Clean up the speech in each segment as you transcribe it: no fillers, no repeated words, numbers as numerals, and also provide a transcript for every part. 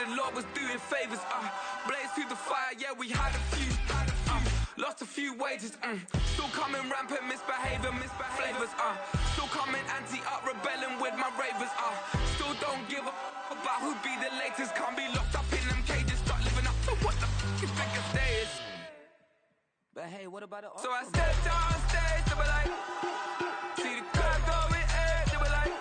the Lord was doing favors. Blaze through the fire, yeah, we had a few. Lost a few wages, still coming rampant, misbehavior, flavors, still coming anti-up, rebelling with my ravers, still don't give a about who be the latest, can't be locked up in them cages, start living up to what the f you think your day is. But hey, what about the So I stepped on stage, they were like, see the crowd going, they were like,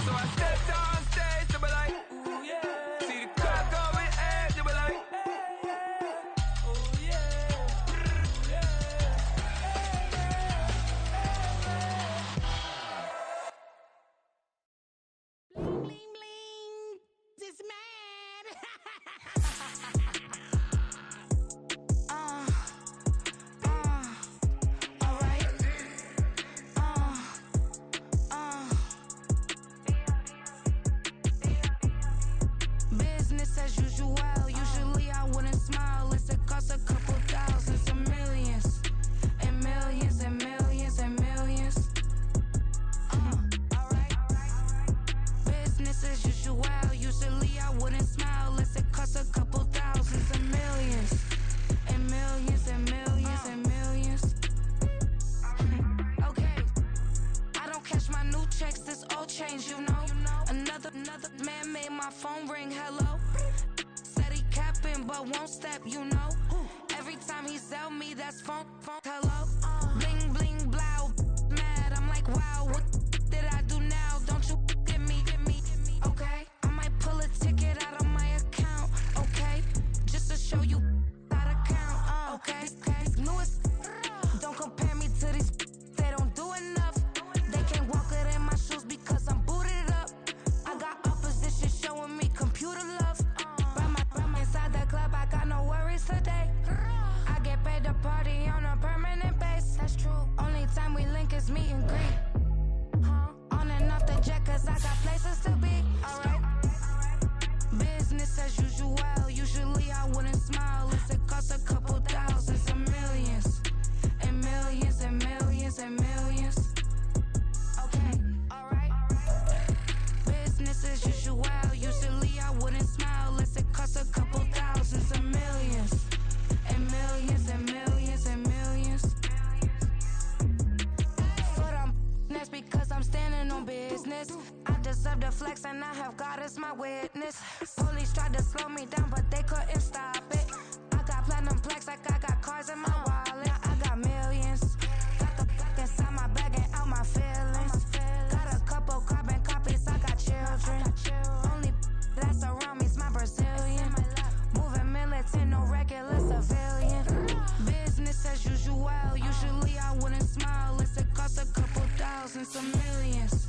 so I stepped on stage, they were like, ooh yeah. See the crowd going, they were like, ooh yeah, yeah. Bling, bling, bling. This man. Alright. Business as usual. Usually I wouldn't smile. It's a cost a couple thousands, some millions, and millions, and millions, and millions. Alright. Business as usual. Usually I wouldn't smile. Unless it costs a couple thousands, and millions, and millions, and millions, and millions. Okay. I don't cash my new checks. This old change, you know. Another man made my phone ring. Hello. Said he capping, but won't step, you know. Every time he sell me, that's phone. Hello. Bling bling blow. Mad. I'm like, wow. What did I do now? Don't you get me? Okay. I might pull a ticket out of my account. Okay. Just to show you how to count. Okay. Newest. Don't compare me to these. They don't do enough. They can't walk it in my shoes because I'm booted up. I got opposition showing me computer love. Ram inside the club, I got no worries today. I get paid to party on a permanent base. That's true. Only time we link is meet and greet. On and off the jet, cause I got places to be. Alright. Business as usual. Usually I wouldn't smile. Unless it costs a couple thousands, and millions, and millions, and millions, and millions. Okay, alright. Business as usual. Usually I wouldn't smile. Unless it costs a couple thousands, and millions, and millions, and millions, and millions. But that's because I'm standing on business. I deserve the flex and I have God as my witness. Police tried to slow me down, but they couldn't stop it. I got platinum plaques like I got cars in my wallet. I got millions. Got the black inside my bag and out my feelings. Got a couple carbon copies, I got children. Only that's around me's my Brazilian. Moving militant, no regular civilian. Business as usual. Usually I wouldn't smile. Unless it costs a couple thousands, some millions,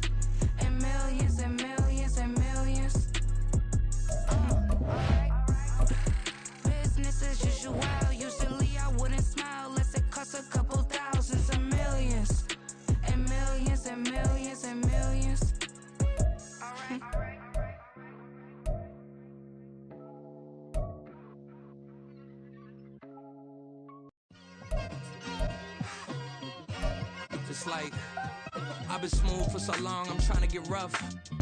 and millions, and millions, and millions. Business as usual. Usually I wouldn't smile. Unless it costs a couple thousands, and millions, and millions, and millions, and millions. Alright. It's like I've been smooth for so long, I'm trying to get rough.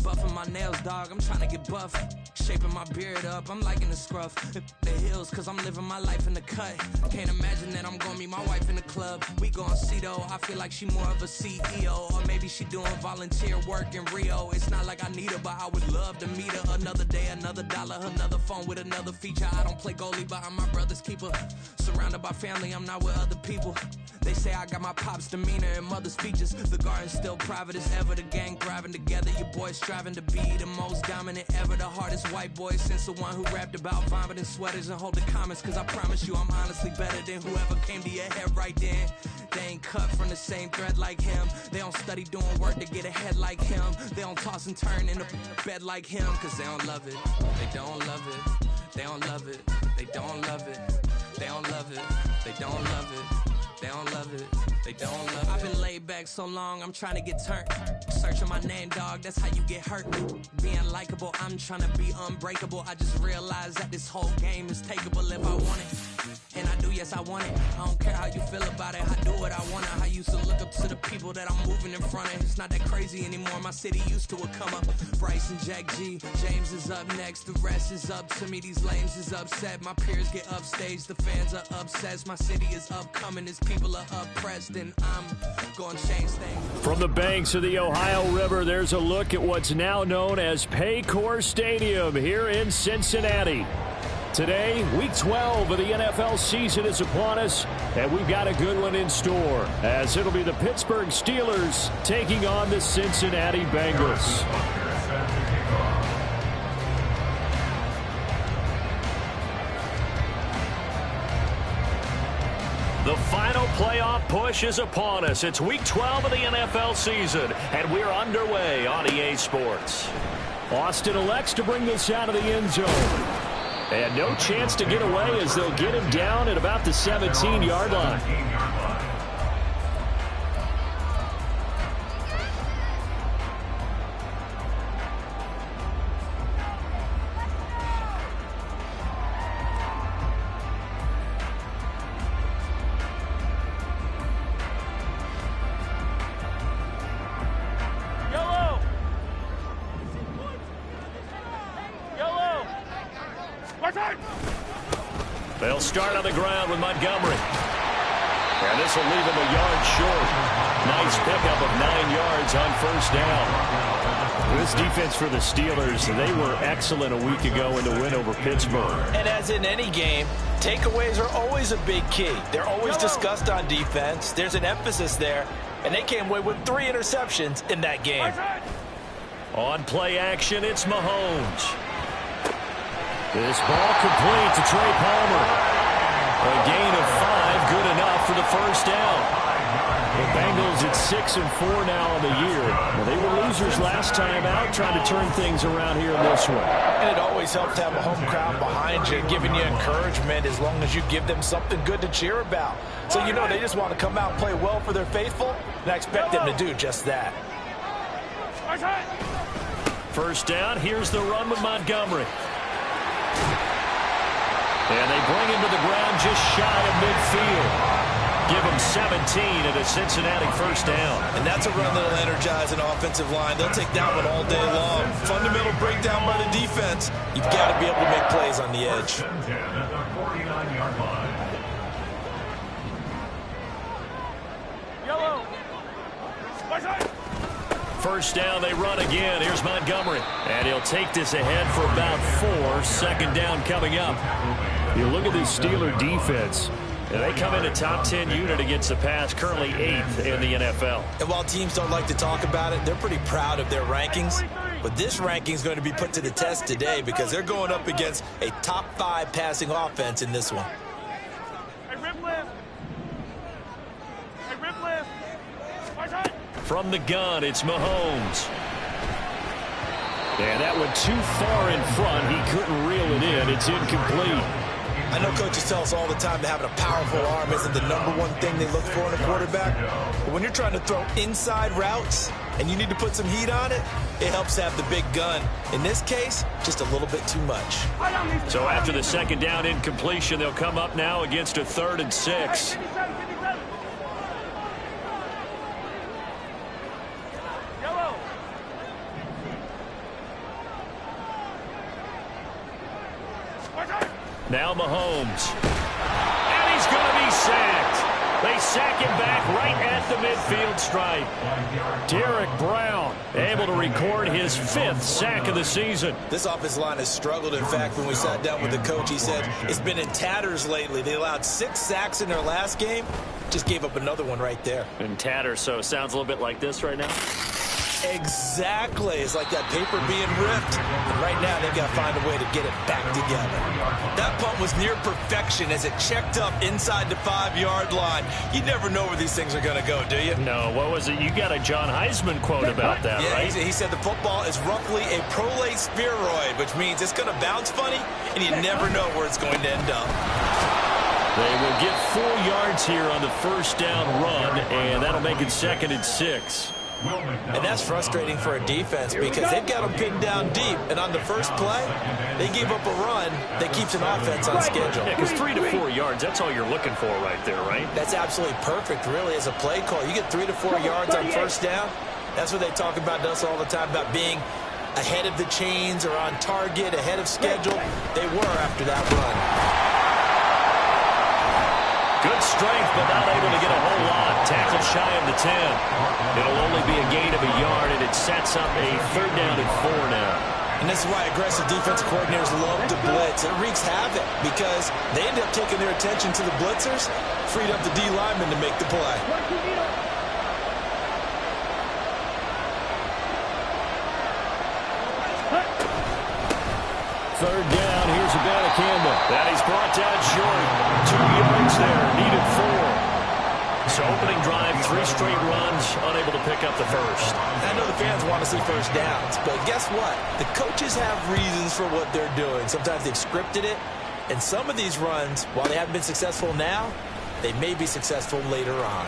Buffing my nails, dog, I'm trying to get buff. Shaping my beard up, I'm liking the scruff. The hills, cause I'm living my life in the cut. Can't imagine that I'm gonna meet my wife in the club. We gon' see though, I feel like she more of a CEO. Or maybe she doing volunteer work in Rio. It's not like I need her, but I would love to meet her. Another day, another dollar, another phone with another feature. I don't play goalie, but I'm my brother's keeper. Surrounded by family, I'm not with other people. They say I got my pop's demeanor and mother's features. The garden's still private as ever. The gang thriving together. Your boys striving to be the most dominant ever. The hardest white boy since the one who rapped about vomiting sweaters and hold the comments. Cause I promise you I'm honestly better than whoever came to your head right then. They ain't cut from the same thread like him. They don't study doing work to get ahead like him. They don't toss and turn in the bed like him. Cause they don't love it. They don't love it. They don't love it. They don't love it. They don't love it. They don't love it. They don't love it, they don't love it. I've been laid back so long, I'm trying to get turned. Searching my name, dog, that's how you get hurt. Being likable, I'm trying to be unbreakable. I just realized that this whole game is takeable if I want it. And I do, yes, I want it. I don't care how you feel about it, I do what I want it. I used to look up to the people people that I'm moving in front of. It's not that crazy anymore. My city used to a come up. Bryce and Jack G, James is up next. The rest is up to me. These lames is upset. My peers get upstage. The fans are obsessed. My city is upcoming. As people are oppressed, and I'm gonna change things. From the banks of the Ohio River, there's a look at what's now known as Paycor Stadium here in Cincinnati. Today, Week 12 of the NFL season is upon us, and we've got a good one in store, as it'll be the Pittsburgh Steelers taking on the Cincinnati Bengals. The final playoff push is upon us. It's Week 12 of the NFL season, and we're underway on EA Sports. Austin elects to bring this out of the end zone. And no chance to get away as they'll get him down at about the 17-yard line. They'll start on the ground with Montgomery. And this will leave him a yard short. Nice pickup of 9 yards on first down. This defense for the Steelers, they were excellent a week ago in the win over Pittsburgh. And as in any game, takeaways are always a big key. They're always discussed on defense. There's an emphasis there. And they came away with 3 interceptions in that game. On play action, it's Mahomes. This ball complete to Trey Palmer. A gain of 5, good enough for the first down. The Bengals at 6-4 now on the year. Well, they were losers last time out, trying to turn things around here in this one. And it always helps to have a home crowd behind you, giving you encouragement as long as you give them something good to cheer about. So you know they just want to come out and play well for their faithful, and I expect them to do just that. First down, here's the run with Montgomery. And they bring him to the ground just shy of midfield. Give him 17 at a Cincinnati first down. And that's a run that'll energize an offensive line. They'll take that one all day long. Fundamental breakdown by the defense. You've got to be able to make plays on the edge. First down, they run again. Here's Montgomery. And he'll take this ahead for about 4. Second down coming up. You look at this Steeler defense. And they come in a top 10 unit against the pass, currently 8th in the NFL. And while teams don't like to talk about it, they're pretty proud of their rankings. But this ranking is going to be put to the test today because they're going up against a top 5 passing offense in this one. From the gun, it's Mahomes. And that went too far in front. He couldn't reel it in. It's incomplete. I know coaches tell us all the time that having a powerful arm isn't the #1 thing they look for in a quarterback. But when you're trying to throw inside routes and you need to put some heat on it, it helps to have the big gun. In this case, just a little bit too much. So after the second down incompletion, they'll come up now against a 3rd and 6. Now Mahomes. And he's going to be sacked. They sack him back right at the midfield stripe. Derek Brown able to record his 5th sack of the season. This offensive line has struggled. In fact, when we sat down with the coach, he said it's been in tatters lately. They allowed 6 sacks in their last game. Just gave up another one right there. In tatters, so it sounds a little bit like this right now. Exactly. It's like that paper being ripped. And right now, they've got to find a way to get it back together. That punt was near perfection as it checked up inside the 5-yard line. You never know where these things are going to go, do you? No. What was it? You got a John Heisman quote about that, yeah, right? He said the football is roughly a prolate spheroid, which means it's going to bounce funny, and you never know where it's going to end up. They will get 4 yards here on the first down run, and that'll make it 2nd and 6. And that's frustrating for a defense because they've got them pinned down deep. And on the first play, they gave up a run that keeps an offense on schedule. Yeah, because 3 to 4 yards, that's all you're looking for right there, right? That's absolutely perfect, really, as a play call. You get 3 to 4 yards on first down. That's what they talk about to us all the time, about being ahead of the chains or on target, ahead of schedule. They were after that run. Good strength, but not able to get a whole lot. Tackle shy of the 10. It'll only be a gain of a yard, and it sets up a 3rd down and 4 now. And this is why aggressive defensive coordinators love to blitz. It wreaks havoc because they end up taking their attention to the blitzers, freed up the D lineman to make the play. 3rd down, here's Campbell. That he's brought down short. 2 yards there, needed 4. So opening drive, 3 straight runs, unable to pick up the first. I know the fans want to see first downs, but guess what? The coaches have reasons for what they're doing. Sometimes they've scripted it, and some of these runs, while they haven't been successful now, they may be successful later on.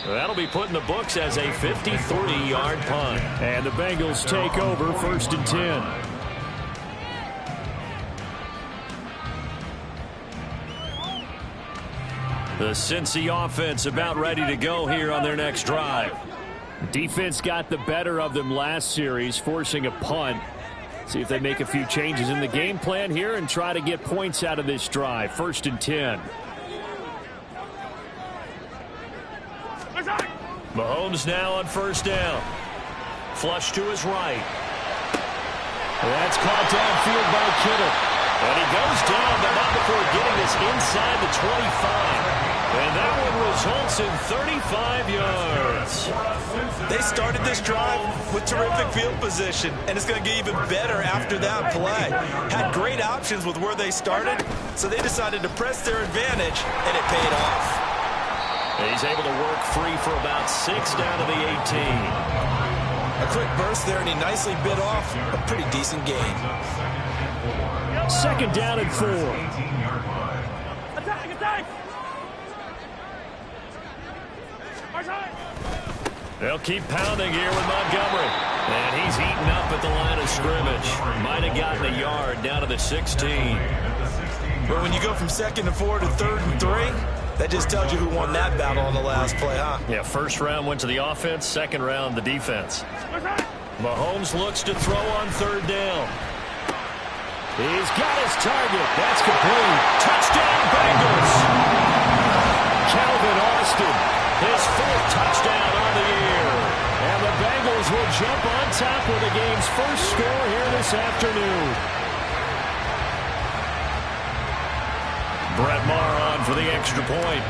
That'll be put in the books as a 53-yard punt. And the Bengals take over 1st and 10. The Cincy offense about ready to go here on their next drive. Defense got the better of them last series, forcing a punt. See if they make a few changes in the game plan here and try to get points out of this drive. 1st and 10. Mahomes now on 1st down. Flush to his right. That's caught downfield by Kittle. And he goes down, but not before getting this inside the 25. And that one results in 35 yards. They started this drive with terrific field position, and it's going to get even better after that play. Had great options with where they started, so they decided to press their advantage, and it paid off. He's able to work free for about 6 down to the 18. A quick burst there, and he nicely bit off a pretty decent gain. 2nd down and 4. They'll keep pounding here with Montgomery. And he's eaten up at the line of scrimmage. Might have gotten a yard down to the 16. But when you go from 2nd and 4 to 3rd and 3, that just tells you who won that battle on the last play, huh? Yeah, 1st round went to the offense, 2nd round the defense. Mahomes looks to throw on 3rd down. He's got his target. That's complete. Touchdown, Bengals. Calvin Austin, his 4th touchdown on the year. And the Bengals will jump on top of the game's first score here this afternoon. Brett Maher on for the extra point.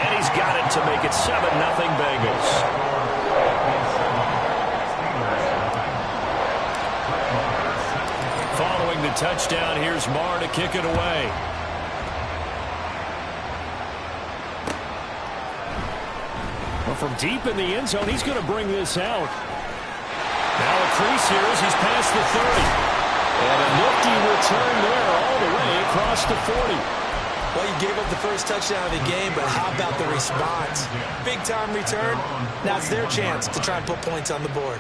And he's got it to make it 7-0 Bengals. Following the touchdown, here's Maher to kick it away. Well, from deep in the end zone, he's going to bring this out. Now a crease here as he's past the 30. And a nifty return there all the way across the 40. Well, you gave up the first touchdown of the game, but how about the response? Big-time return. Now it's their chance to try and put points on the board.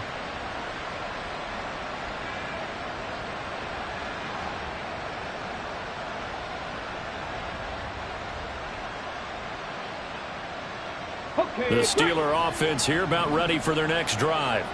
The Steeler offense here about ready for their next drive.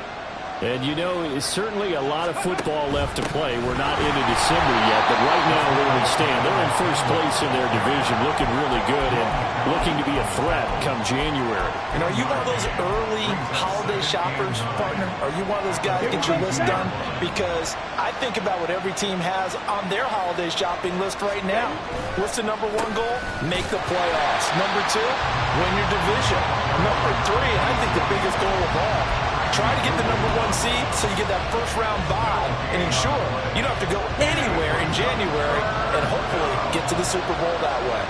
And, you know, it's certainly a lot of football left to play. We're not into December yet, but right now where we stand, they're in 1st place in their division, looking really good and looking to be a threat come January. And are you one of those early holiday shoppers, partner? Are you one of those guys that get your list done? Because I think about what every team has on their holiday shopping list right now. What's the #1 goal? Make the playoffs. #2, win your division. #3, and I think the biggest goal of all, try to get the #1 seed so you get that first-round bye and ensure you don't have to go anywhere in January and hopefully get to the Super Bowl that way.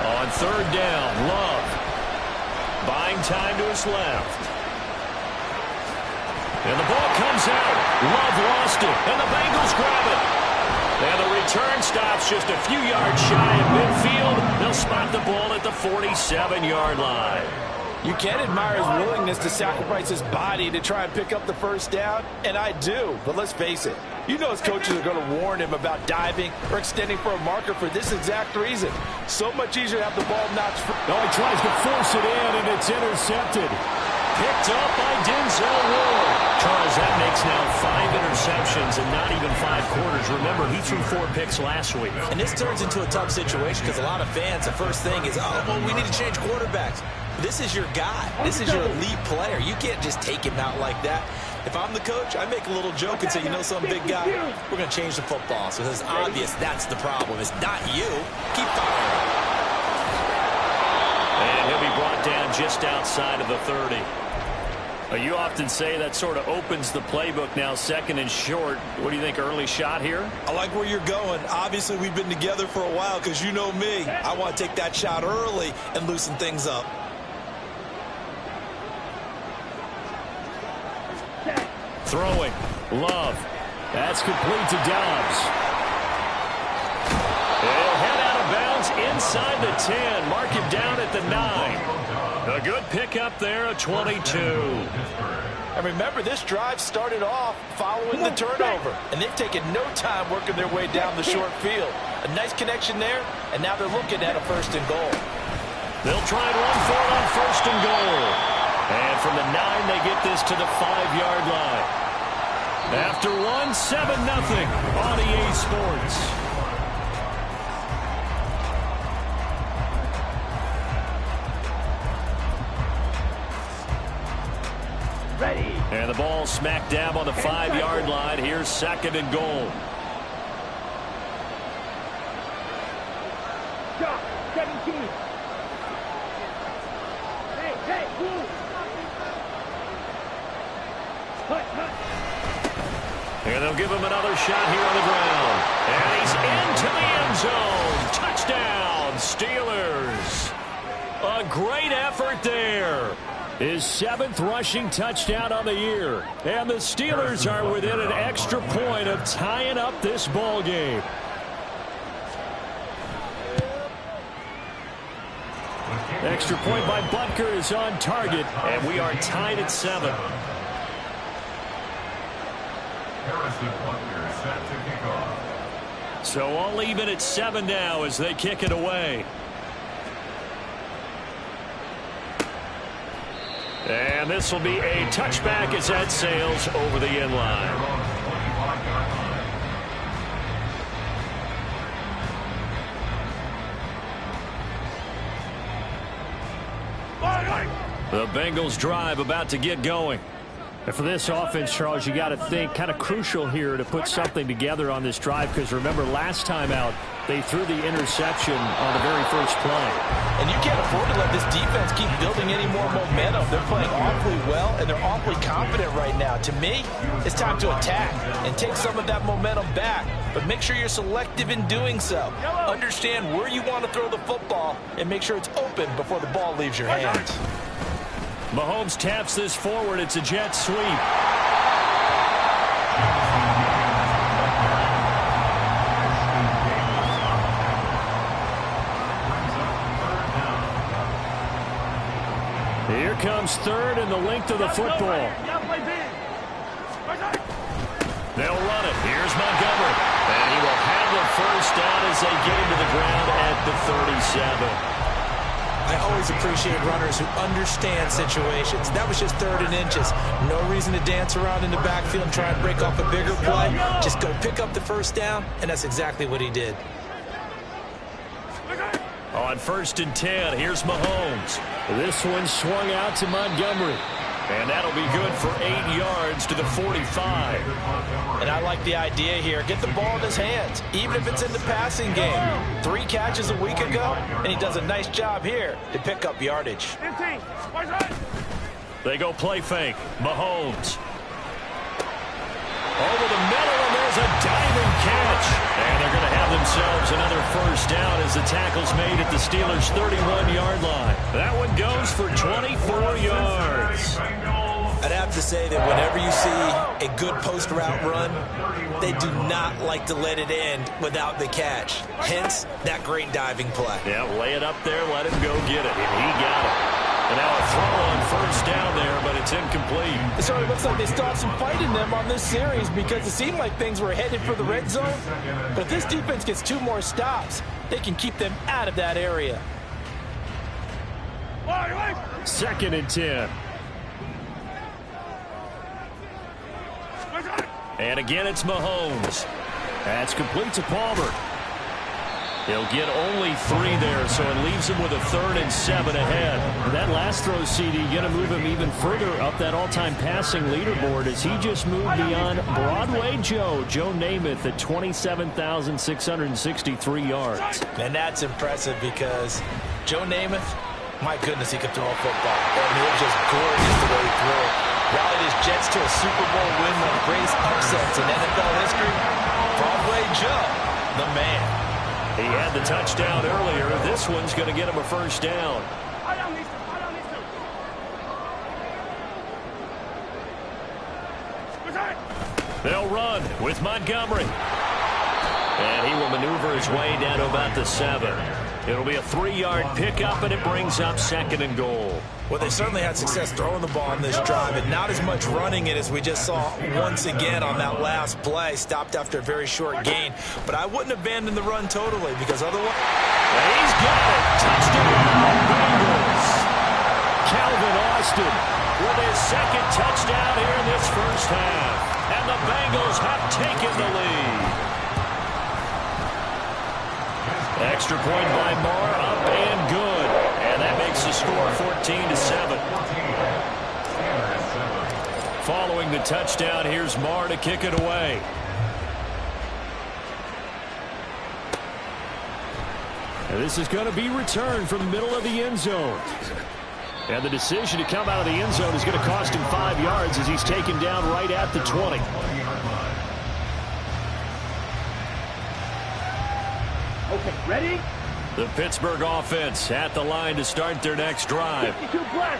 On 3rd down, Love. Buying time to his left. And the ball comes out. Love lost it, and the Bengals grab it. stops just a few yards shy of midfield. They'll spot the ball at the 47-yard line. You can admire his willingness to sacrifice his body to try and pick up the first down, and I do, but let's face it. You know his coaches are going to warn him about diving or extending for a marker for this exact reason. So much easier to have the ball notched free. Oh, he tries to force it in, and it's intercepted. Picked up by Denzel Ward. Charles, that makes now 5 interceptions and not even 5 quarters. Remember, he threw 4 picks last week. And this turns into a tough situation because a lot of fans, the first thing is, oh, well, we need to change quarterbacks. This is your guy. This is your elite player. You can't just take him out like that. If I'm the coach, I make a little joke and say, you know something, big guy, we're going to change the football. So it's obvious that's the problem. It's not you. Keep firing. And he'll be brought down just outside of the 30. You often say that sort of opens the playbook now, 2nd and short. What do you think, early shot here? I like where you're going. Obviously, we've been together for a while because you know me. I want to take that shot early and loosen things up. Throwing. Love. That's complete to Dobbs. He'll head out of bounds inside the 10. Mark him down at the 9. A good pickup there, a 22. And remember, this drive started off following the turnover, and they've taken no time working their way down the short field. A nice connection there, and now they're looking at a 1st and goal. They'll try and run for it on 1st and goal. And from the 9, they get this to the 5-yard line. After 1, 7-0 on EA Sports. Ready. And the ball smack dab on the 5-yard line. Here's 2nd and goal. Shot, 17. Hey, move. And they'll give him another shot here on the ground. And he's into the end zone. Touchdown, Steelers. A great effort there. His 7th rushing touchdown on the year. And the Steelers are within an extra point of tying up this ball game. Extra point by Butker is on target, and we are tied at 7. So all even at 7 now as they kick it away. And this will be a touchback as that sails over the end line. The Bengals drive about to get going. And for this offense, Charles, you got to think kind of crucial here to put something together on this drive, because remember last time out they threw the interception on the very first play. And you can't afford to let this defense keep building any more momentum. They're playing awfully well, and they're awfully confident right now. To me, it's time to attack and take some of that momentum back. But make sure you're selective in doing so. Understand where you want to throw the football and make sure it's open before the ball leaves your hands. Mahomes taps this forward. It's a jet sweep. Here comes 3rd and the length of the football. They'll run it. Here's Montgomery. And he will have the first down as they get him to the ground at the 37. I always appreciate runners who understand situations. That was just 3rd and inches. No reason to dance around in the backfield and try and break off a bigger play. Just go pick up the first down, and that's exactly what he did. On 1st and 10, here's Mahomes. This one swung out to Montgomery. And that'll be good for 8 yards to the 45. And I like the idea here. Get the ball in his hands, even if it's in the passing game. 3 catches a week ago, and he does a nice job here to pick up yardage. They go play fake. Mahomes. Over the middle, and there's a diving catch. And they're going to have themselves another first down as the tackle's made at the Steelers' 31-yard line. That one goes for 24 yards. I'd have to say that whenever you see a good post route run, they do not like to let it end without the catch. Hence, that great diving play. Yeah, lay it up there, let him go get it, and he got it. And now a throw on first down there, but it's incomplete. It certainly looks like they still have some fight in them on this series because it seemed like things were headed for the red zone. But if this defense gets 2 more stops, they can keep them out of that area. 2nd and 10. And again, it's Mahomes. That's complete to Palmer. He'll get only 3 there, so it leaves him with a 3rd and 7 ahead. That last throw, CD, going to move him even further up that all-time passing leaderboard as he just moved beyond Broadway Joe Namath at 27,663 yards. And that's impressive because Joe Namath, my goodness, he could throw a football. And it was just gorgeous the way he threw it. Rallied his Jets to a Super Bowl win, one of the greatest upsets in NFL history. Broadway Joe, the man. He had the touchdown earlier. This one's going to get him a first down. They'll run with Montgomery. And he will maneuver his way down to about the 7. It'll be a 3-yard pickup, and it brings up 2nd and goal. Well, they certainly had success throwing the ball on this drive, and not as much running it as we just saw once again on that last play. Stopped after a very short gain. But I wouldn't abandon the run totally because otherwise... And he's got it. Touchdown, Bengals. Calvin Austin with his 2nd touchdown here in this first half. And the Bengals have taken the lead. Extra point by Marr, up and good. And that makes the score 14-7. Following the touchdown, here's Marr to kick it away. And this is going to be returned from the middle of the end zone. And the decision to come out of the end zone is going to cost him 5 yards as he's taken down right at the 20. Okay, ready? The Pittsburgh offense at the line to start their next drive.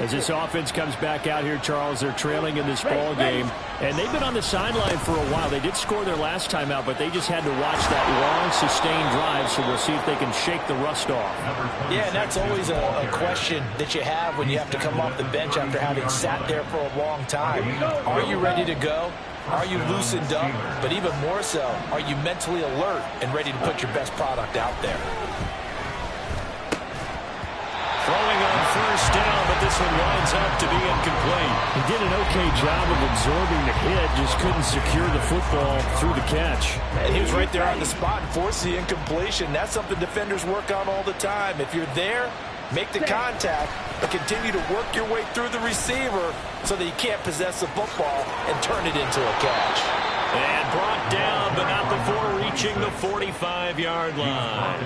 As this offense comes back out here, Charles, they're trailing in this ball game. And they've been on the sideline for a while. They did score their last time out, but they just had to watch that long, sustained drive, so we'll see if they can shake the rust off. Yeah, and that's always a question that you have when you have to come off the bench after having sat there for a long time. Are you ready to go? Are you loosened up? But even more so, are you mentally alert and ready to put your best product out there? Throwing on first down, but this one winds up to be incomplete. He did an okay job of absorbing the hit, just couldn't secure the football through the catch. And he was right there on the spot and forced the incompletion. That's something defenders work on all the time. If you're there, make the contact, but continue to work your way through the receiver so that you can't possess the football and turn it into a catch. And brought down, but not before reaching the 45-yard line.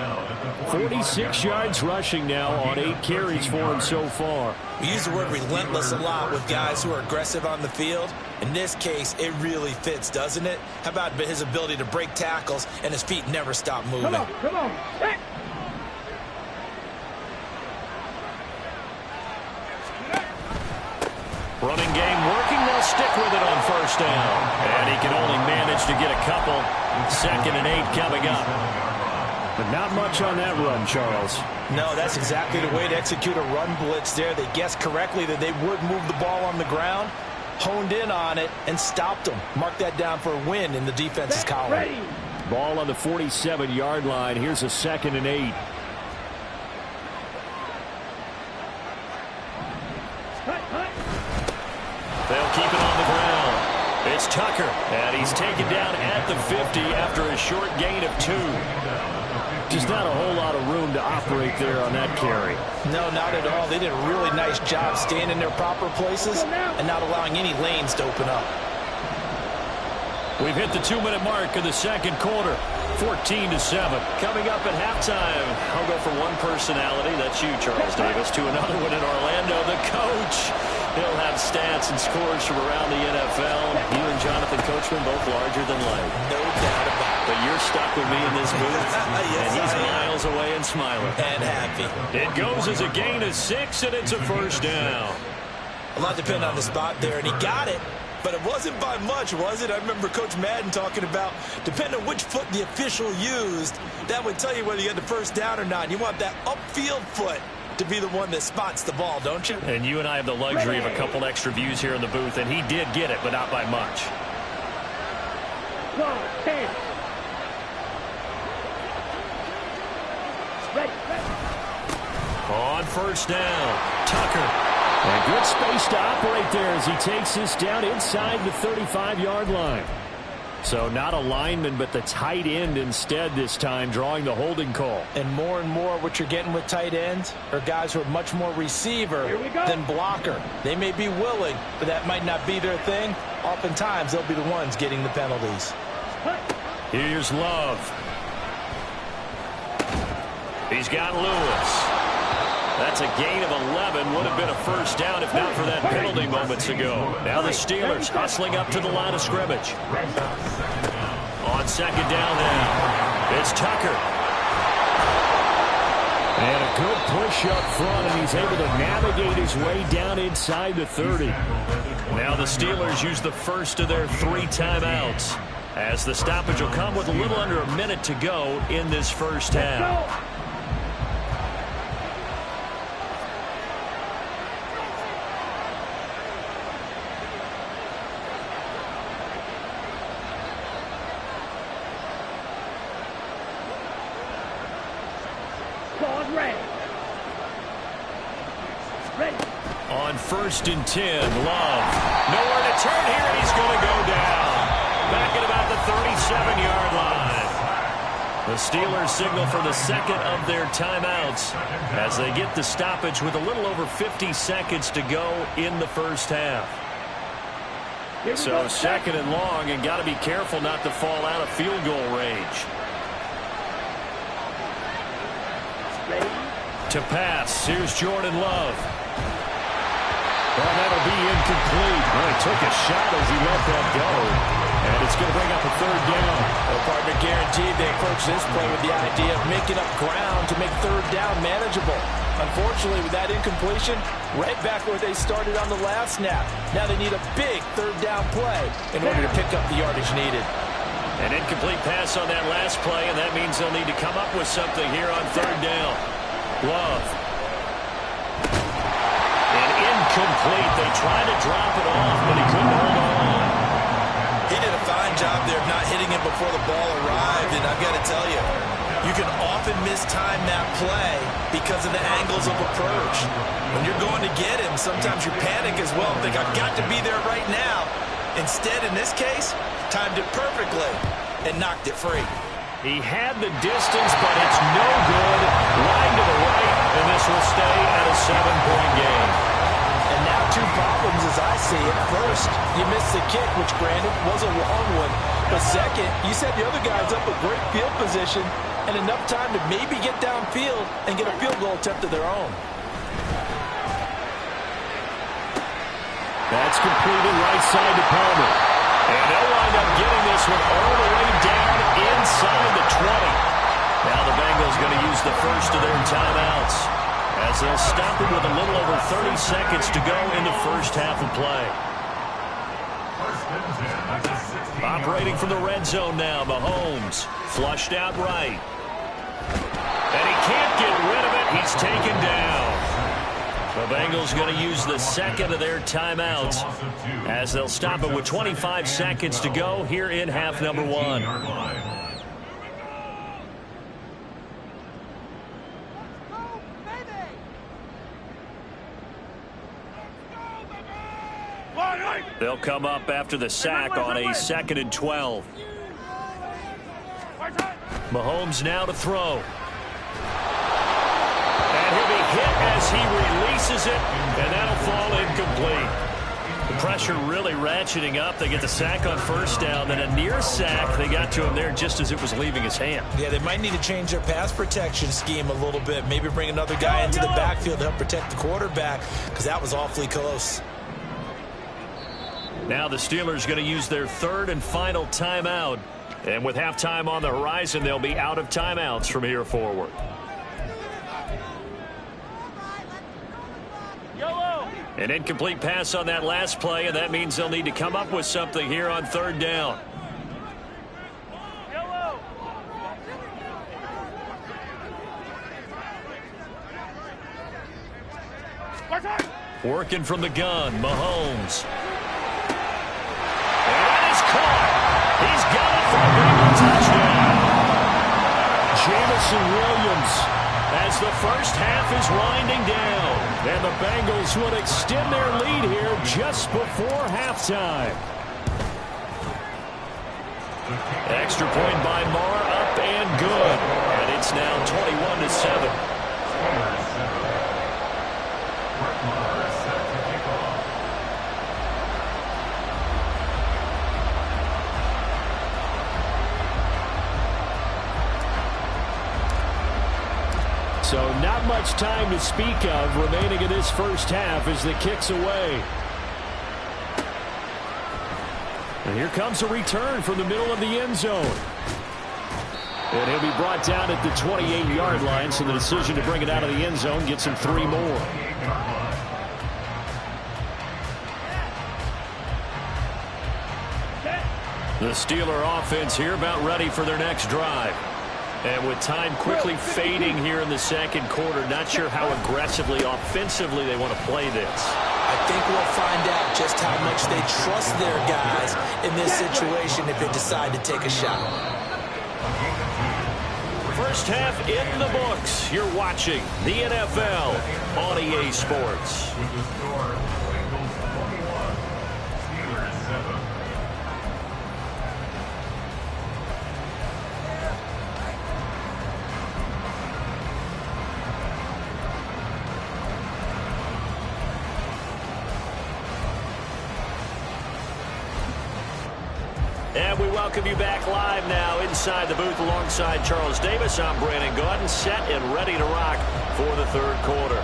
46 yards rushing now on 8 carries for him so far. We use the word relentless a lot with guys who are aggressive on the field. In this case, it really fits, doesn't it? How about his ability to break tackles and his feet never stop moving? Come on. Hey. Running game working. They'll stick with it on first down. And he can only manage to get a couple. 2nd and 8 coming up. But not much on that run, Charles. No, that's exactly the way to execute a run blitz there. They guessed correctly that they would move the ball on the ground, honed in on it, and stopped them. Mark that down for a win in the defense's column. Ready. Ball on the 47-yard line. Here's a 2nd and 8. They'll keep it on the ground. It's Tucker, and he's taken down at the 50 after a short gain of 2. Just not a whole lot of room to operate there on that carry. No, not at all. They did a really nice job staying in their proper places and not allowing any lanes to open up. We've hit the 2-minute mark of the second quarter. 14-7. Coming up at halftime, I'll go from one personality, that's you, Charles Davis, to another one in Orlando, the coach. He'll have stats and scores from around the NFL. You and Jonathan Coachman both larger than life. No doubt about it. But you're stuck with me in this booth, yes, and he's miles away and smiling. And happy. It goes as a gain of 6, and it's a first down. A lot depending on the spot there, and he got it. But it wasn't by much, was it? I remember Coach Madden talking about, depending on which foot the official used, that would tell you whether you had the first down or not. You want that upfield foot to be the one that spots the ball, don't you? And you and I have the luxury of a couple extra views here in the booth, and he did get it, but not by much. On first down, Tucker. And good space to operate there as he takes this down inside the 35-yard line. So not a lineman, but the tight end instead this time, drawing the holding call. And more what you're getting with tight ends are guys who are much more receiver than blocker. They may be willing, but that might not be their thing. Oftentimes, they'll be the ones getting the penalties. Here's Love. He's got Lewis. That's a gain of 11. Would have been a first down if not for that penalty moments ago. Now the Steelers hustling up to the line of scrimmage. On second down now, it's Tucker. And a good push up front, and he's able to navigate his way down inside the 30. Now the Steelers use the first of their 3 timeouts, as the stoppage will come with a little under a minute to go in this first half. On 1st and 10, Love. Nowhere to turn here. He's going to go down. Back at about the 37-yard line. The Steelers signal for the second of their timeouts as they get the stoppage with a little over 50 seconds to go in the first half. So second and long, and got to be careful not to fall out of field goal range. To pass, here's Jordan Love. Well, that'll be incomplete. Well, he took a shot as he let that go. And it's going to bring up a third down. Well, partner, guaranteed they approach this play with the idea of making up ground to make third down manageable. Unfortunately, with that incompletion, right back where they started on the last snap. Now they need a big third down play in order to pick up the yardage needed. An incomplete pass on that last play, and that means they'll need to come up with something here on third down. Love. And incomplete. They tried to drop it off, but he couldn't hold on. He did a fine job there of not hitting it before the ball arrived, and I've got to tell you, you can often mistime that play because of the angles of approach. When you're going to get him, sometimes you panic as well and think, I've got to be there right now. Instead, in this case, timed it perfectly and knocked it free. He had the distance, but it's no good. Line to the right, and this will stay at a 7-point game. And now 2 problems as I see it. First, you missed the kick, which granted was a long one. But second, you set the other guys up with great field position and enough time to maybe get downfield and get a field goal attempt of their own. That's completed right side to Palmer. And they'll wind up getting this one all the way down inside the 20. Now the Bengals going to use the first of their timeouts as they'll stop it with a little over 30 seconds to go in the first half of play. Operating from the red zone now, Mahomes flushed out right. And he can't get rid of it. He's taken down. The Bengals going to use the second of their timeouts as they'll stop it with 25 seconds to go here in half number 1. They'll come up after the sack on a 2nd and 12. Mahomes now to throw. And he'll be hit as he releases it, and that'll fall incomplete. The pressure really ratcheting up. They get the sack on first down, then a near sack. They got to him there just as it was leaving his hand. Yeah, they might need to change their pass protection scheme a little bit. Maybe bring another guy into the backfield to help protect the quarterback, because that was awfully close. Now the Steelers going to use their third and final timeout. And with halftime on the horizon, they'll be out of timeouts from here forward. Yellow! An incomplete pass on that last play, and that means they'll need to come up with something here on third down. Working from the gun, Mahomes. And that is caught. He's got it for a Bengal touchdown. Jameson Williams as the first half is winding down. And the Bengals would extend their lead here just before halftime. Extra point by Marr, up and good. And it's now 21-7. So not much time to speak of remaining in this first half as the kick's away. And here comes a return from the middle of the end zone. And he'll be brought down at the 28-yard line, so the decision to bring it out of the end zone gets him 3 more. The Steeler offense here about ready for their next drive. And with time quickly fading here in the second quarter, not sure how aggressively, offensively they want to play this. I think we'll find out just how much they trust their guys in this situation if they decide to take a shot. First half in the books. You're watching the NFL on EA Sports. And we welcome you back live now inside the booth alongside Charles Davis. I'm Brandon Gaudin, set and ready to rock for the third quarter.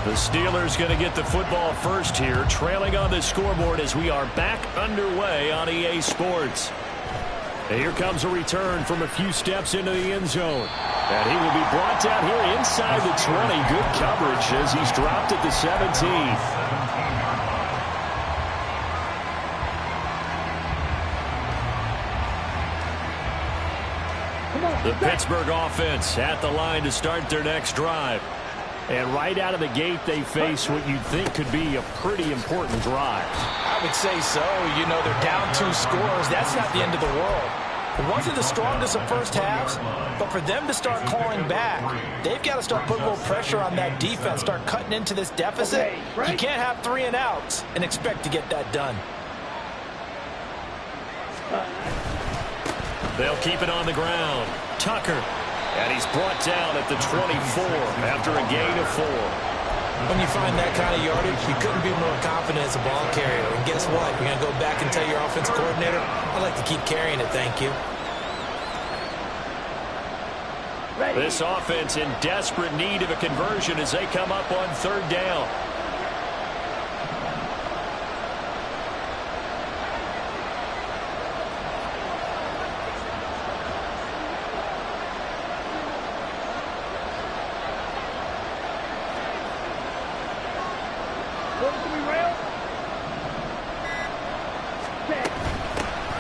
The Steelers going to get the football first here, trailing on the scoreboard as we are back underway on EA Sports. And here comes a return from a few steps into the end zone. And he will be brought down here inside the 20. Good coverage as he's dropped at the 17. The Pittsburgh offense at the line to start their next drive. And right out of the gate, they face what you'd think could be a pretty important drive. I would say so. You know, they're down 2 scores. That's not the end of the world. It wasn't the strongest of first halves, but for them to start clawing back, they've got to start putting a little pressure on that defense, start cutting into this deficit. You can't have 3 and outs and expect to get that done. They'll keep it on the ground. Tucker. And he's brought down at the 24 after a gain of 4. When you find that kind of yardage, you couldn't be more confident as a ball carrier. And guess what? You're going to go back and tell your offensive coordinator, I'd like to keep carrying it, thank you. This offense in desperate need of a conversion as they come up on third down.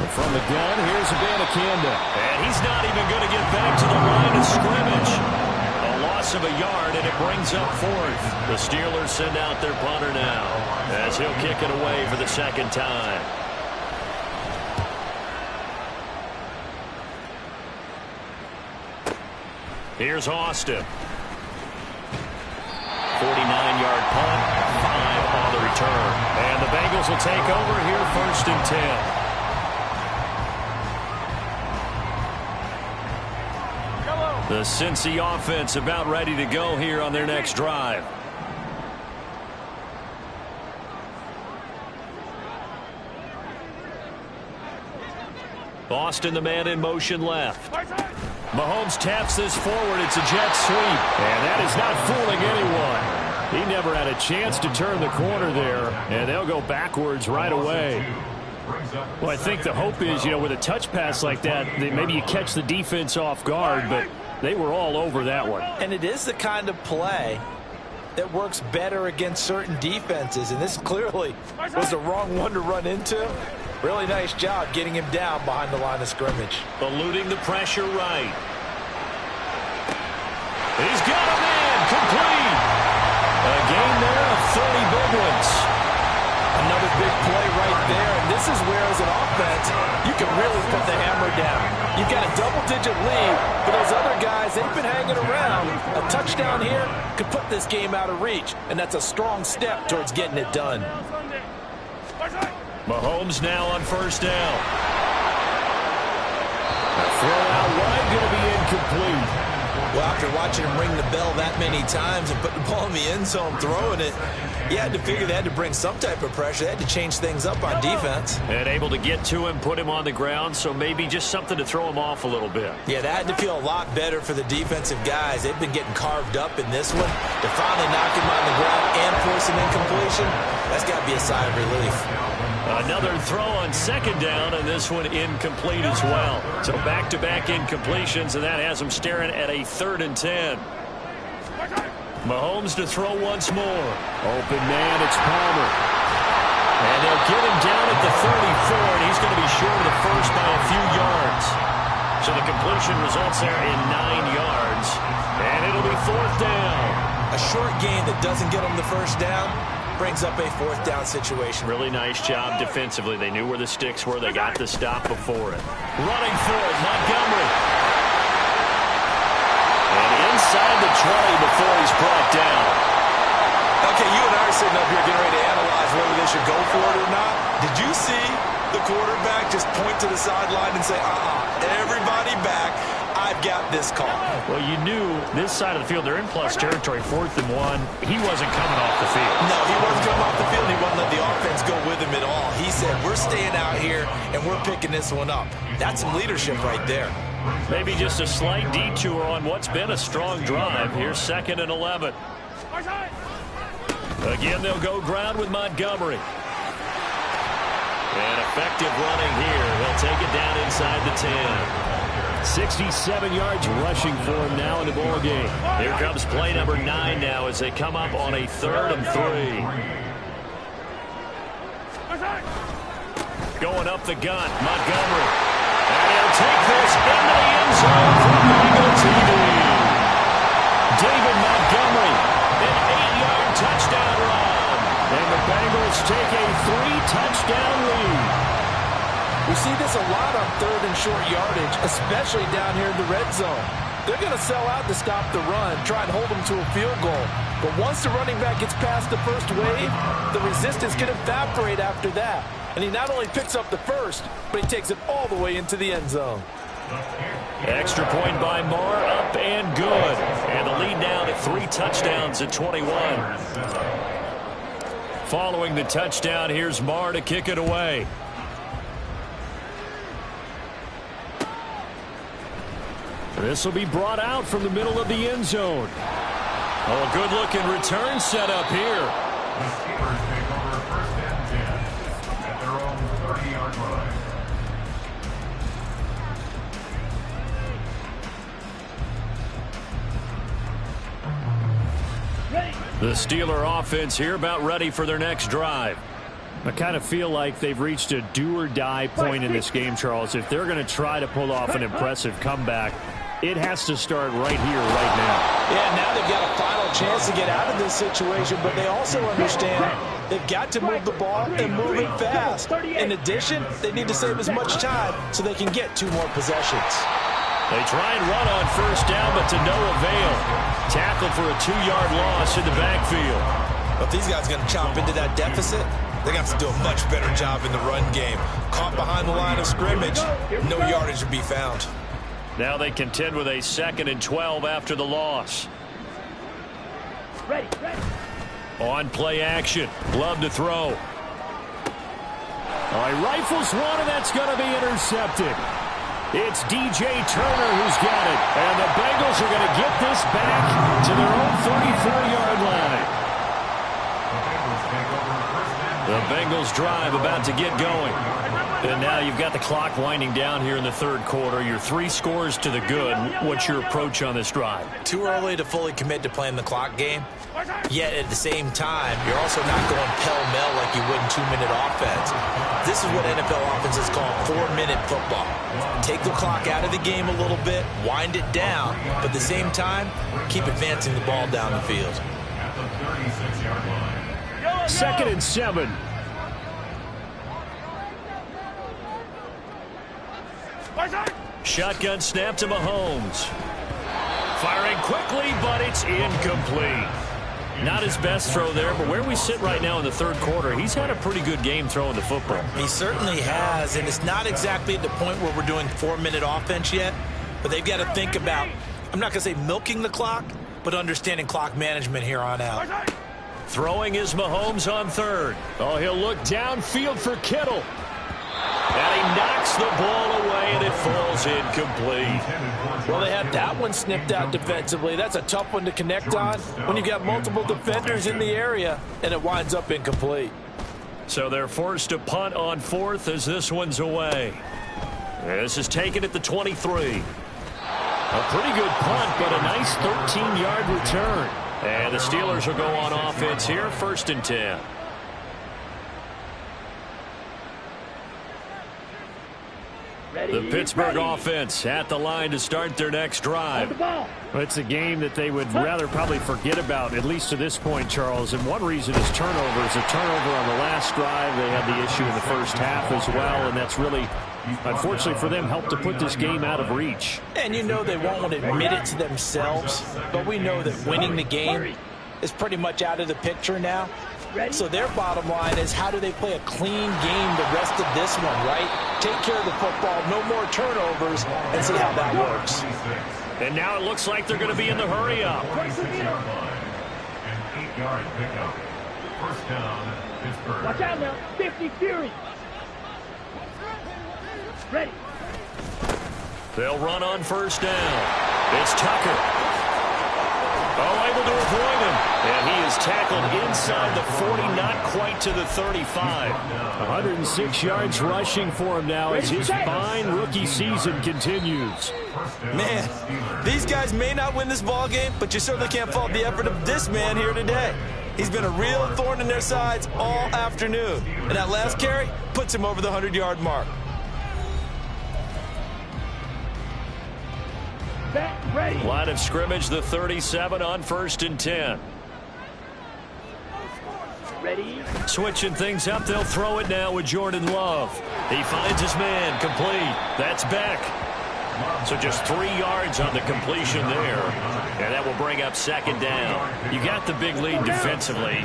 From the gun, here's Abanikanda. And he's not even going to get back to the line of scrimmage. A loss of a yard, and it brings up 4th. The Steelers send out their punter now as he'll kick it away for the second time. Here's Austin. 49-yard punt, 5 on the return. And the Bengals will take over here, 1st and 10. The Cincy offense about ready to go here on their next drive. Boston, the man in motion left. Mahomes taps this forward. It's a jet sweep. And that is not fooling anyone. He never had a chance to turn the corner there, and they'll go backwards right away. Well, I think the hope is, with a touch pass like that, maybe you catch the defense off guard, but they were all over that one. And it is the kind of play that works better against certain defenses, and this clearly was the wrong one to run into. Really nice job getting him down behind the line of scrimmage. Eluding the pressure right. He's got a man complete. A gain there of 30 big ones. Another big play right there, and this is where, as an offense, you can really put the hammer down. You've got a double-digit lead, but those other guys, they've been hanging around. A touchdown here could put this game out of reach, and that's a strong step towards getting it done. Mahomes now on first down. A throw out wide, going to be incomplete. Well, after watching him ring the bell that many times and put the ball in the end zone, throwing it, you had to figure they had to bring some type of pressure. They had to change things up on defense. And able to get to him, put him on the ground, so maybe just something to throw him off a little bit. Yeah, that had to feel a lot better for the defensive guys. They've been getting carved up in this one. To finally knock him on the ground and force an incompletion, that's got to be a sigh of relief. Another throw on second down, and this one incomplete as well. So back-to-back incompletions, and that has them staring at a 3rd and 10. Mahomes to throw once more. Open man, it's Palmer. And they'll get him down at the 34, and he's going to be short of the first by a few yards. So the completion results there in 9 yards, and it'll be 4th down. A short gain that doesn't get them the first down brings up a 4th down situation. Really nice job defensively. They knew where the sticks were. They got the stop before it. Running for it, Montgomery. And inside the 20 before he's brought down. Okay, you and I are sitting up here getting ready to analyze whether they should go for it or not. Did you see the quarterback just point to the sideline and say, everybody back, I've got this call? Well, you knew this side of the field, they're in plus territory, 4th and 1. He wasn't coming off the field. No, he wasn't coming off the field. He wouldn't let the offense go with him at all. He said, we're staying out here, and we're picking this one up. That's some leadership right there. Maybe just a slight detour on what's been a strong drive. Here's 2nd and 11. Again, they'll go ground with Montgomery. And effective running here. They'll take it down inside the 10. 67 yards rushing for him now in the ball game. Here comes play number 9 now as they come up on a 3rd and 3. Going up the gun, Montgomery. And he'll take this into the end zone for Bengal TV. David Montgomery, an 8-yard touchdown run. And the Bengals take a 3-touchdown lead. We see this a lot on 3rd and short yardage, especially down here in the red zone. They're going to sell out to stop the run, try and hold them to a field goal. But once the running back gets past the first wave, the resistance can evaporate after that. And he not only picks up the first, but he takes it all the way into the end zone. Extra point by Marr, up and good. And the lead down at 3 touchdowns at 21. Following the touchdown, here's Marr to kick it away. This will be brought out from the middle of the end zone. Oh, a good-looking return set up here. The Steeler offense here about ready for their next drive. I kind of feel like they've reached a do-or-die point in this game, Charles. If they're going to try to pull off an impressive comeback, it has to start right here, right now. Yeah, now they've got a final chance to get out of this situation, but they also understand they've got to move the ball and move it fast. In addition, they need to save as much time so they can get 2 more possessions. They try and run on first down, but to no avail. Tackled for a 2-yard loss in the backfield. But if these guys are going to chomp into that deficit, they're going to have to do a much better job in the run game. Caught behind the line of scrimmage, no yardage to be found. Now they contend with a 2nd and 12 after the loss. Ready. On play action, Love to throw. All right, rifles one, and that's going to be intercepted. It's DJ Turner who's got it. And the Bengals are going to get this back to their own 34-yard line. The Bengals drive about to get going. And now you've got the clock winding down here in the third quarter. You're 3 scores to the good. What's your approach on this drive? Too early to fully commit to playing the clock game. Yet at the same time, you're also not going pell-mell like you would in 2-minute offense. This is what NFL offenses call 4-minute football. Take the clock out of the game a little bit, wind it down, but at the same time, keep advancing the ball down the field. 2nd and 7. Shotgun snap to Mahomes. Firing quickly, but it's incomplete. Not his best throw there, but where we sit right now in the third quarter, he's had a pretty good game throwing the football. He certainly has, and it's not exactly at the point where we're doing 4-minute offense yet, but they've got to think about, I'm not going to say milking the clock, but understanding clock management here on out. Throwing is Mahomes on third. Oh, he'll look downfield for Kittle. And he knocks the ball away, and it falls incomplete. Well, they had that one snipped out defensively. That's a tough one to connect on when you got multiple defenders in the area, and it winds up incomplete. So they're forced to punt on 4th as this one's away. This is taken at the 23. A pretty good punt, but a nice 13-yard return. And the Steelers will go on offense here, 1st and 10. The Pittsburgh offense at the line to start their next drive. Well, it's a game that they would rather probably forget about, at least to this point, Charles. And one reason is turnovers. A turnover on the last drive. They had the issue in the first half as well, and that's really, unfortunately for them, helped to put this game out of reach. And you know they won't admit it to themselves, but we know that winning the game is pretty much out of the picture now. So their bottom line is, how do they play a clean game the rest of this one, right? Take care of the football, no more turnovers, and see how that works. And now it looks like they're going to be in the hurry-up. An 8-yard pickup. First down, Pittsburgh. Watch out now, 50 Fury. Ready. They'll run on first down. It's Tucker. Oh, able to avoid him. And he is tackled inside the 40, not quite to the 35. 106 yards rushing for him now as his fine rookie season continues. Man, these guys may not win this ball game, but you certainly can't fault the effort of this man here today. He's been a real thorn in their sides all afternoon. And that last carry puts him over the 100-yard mark. Ready. Line of scrimmage, the 37 on 1st and 10. Ready. Switching things up, they'll throw it now with Jordan Love. He finds his man, complete. That's Beck. So just 3 yards on the completion there. And that will bring up 2nd down. You got the big lead defensively.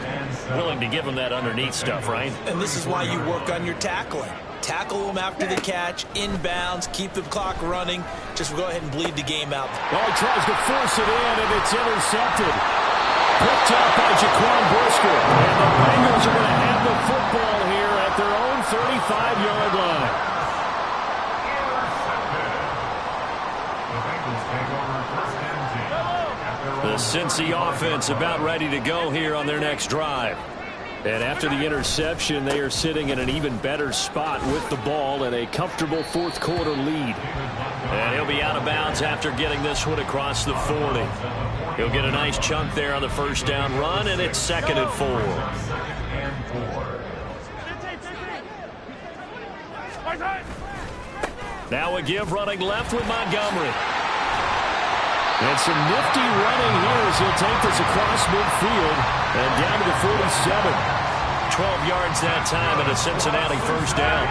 Willing to give him that underneath stuff, right? And this is why you work on your tackling. Tackle them after the catch, inbounds, keep the clock running. Just go ahead and bleed the game out. Well, he tries to force it in, and it's intercepted. Picked up by Jaquan Brisker. And the Bengals are going to have the football here at their own 35-yard line. The Cincy offense about ready to go here on their next drive. And after the interception, they are sitting in an even better spot with the ball and a comfortable fourth quarter lead. And he'll be out of bounds after getting this one across the 40. He'll get a nice chunk there on the first down run, and it's 2nd and 4. Now a give running left with Montgomery. And some nifty running here as he'll take this across midfield and down to the 47. 12 yards that time and a Cincinnati first down.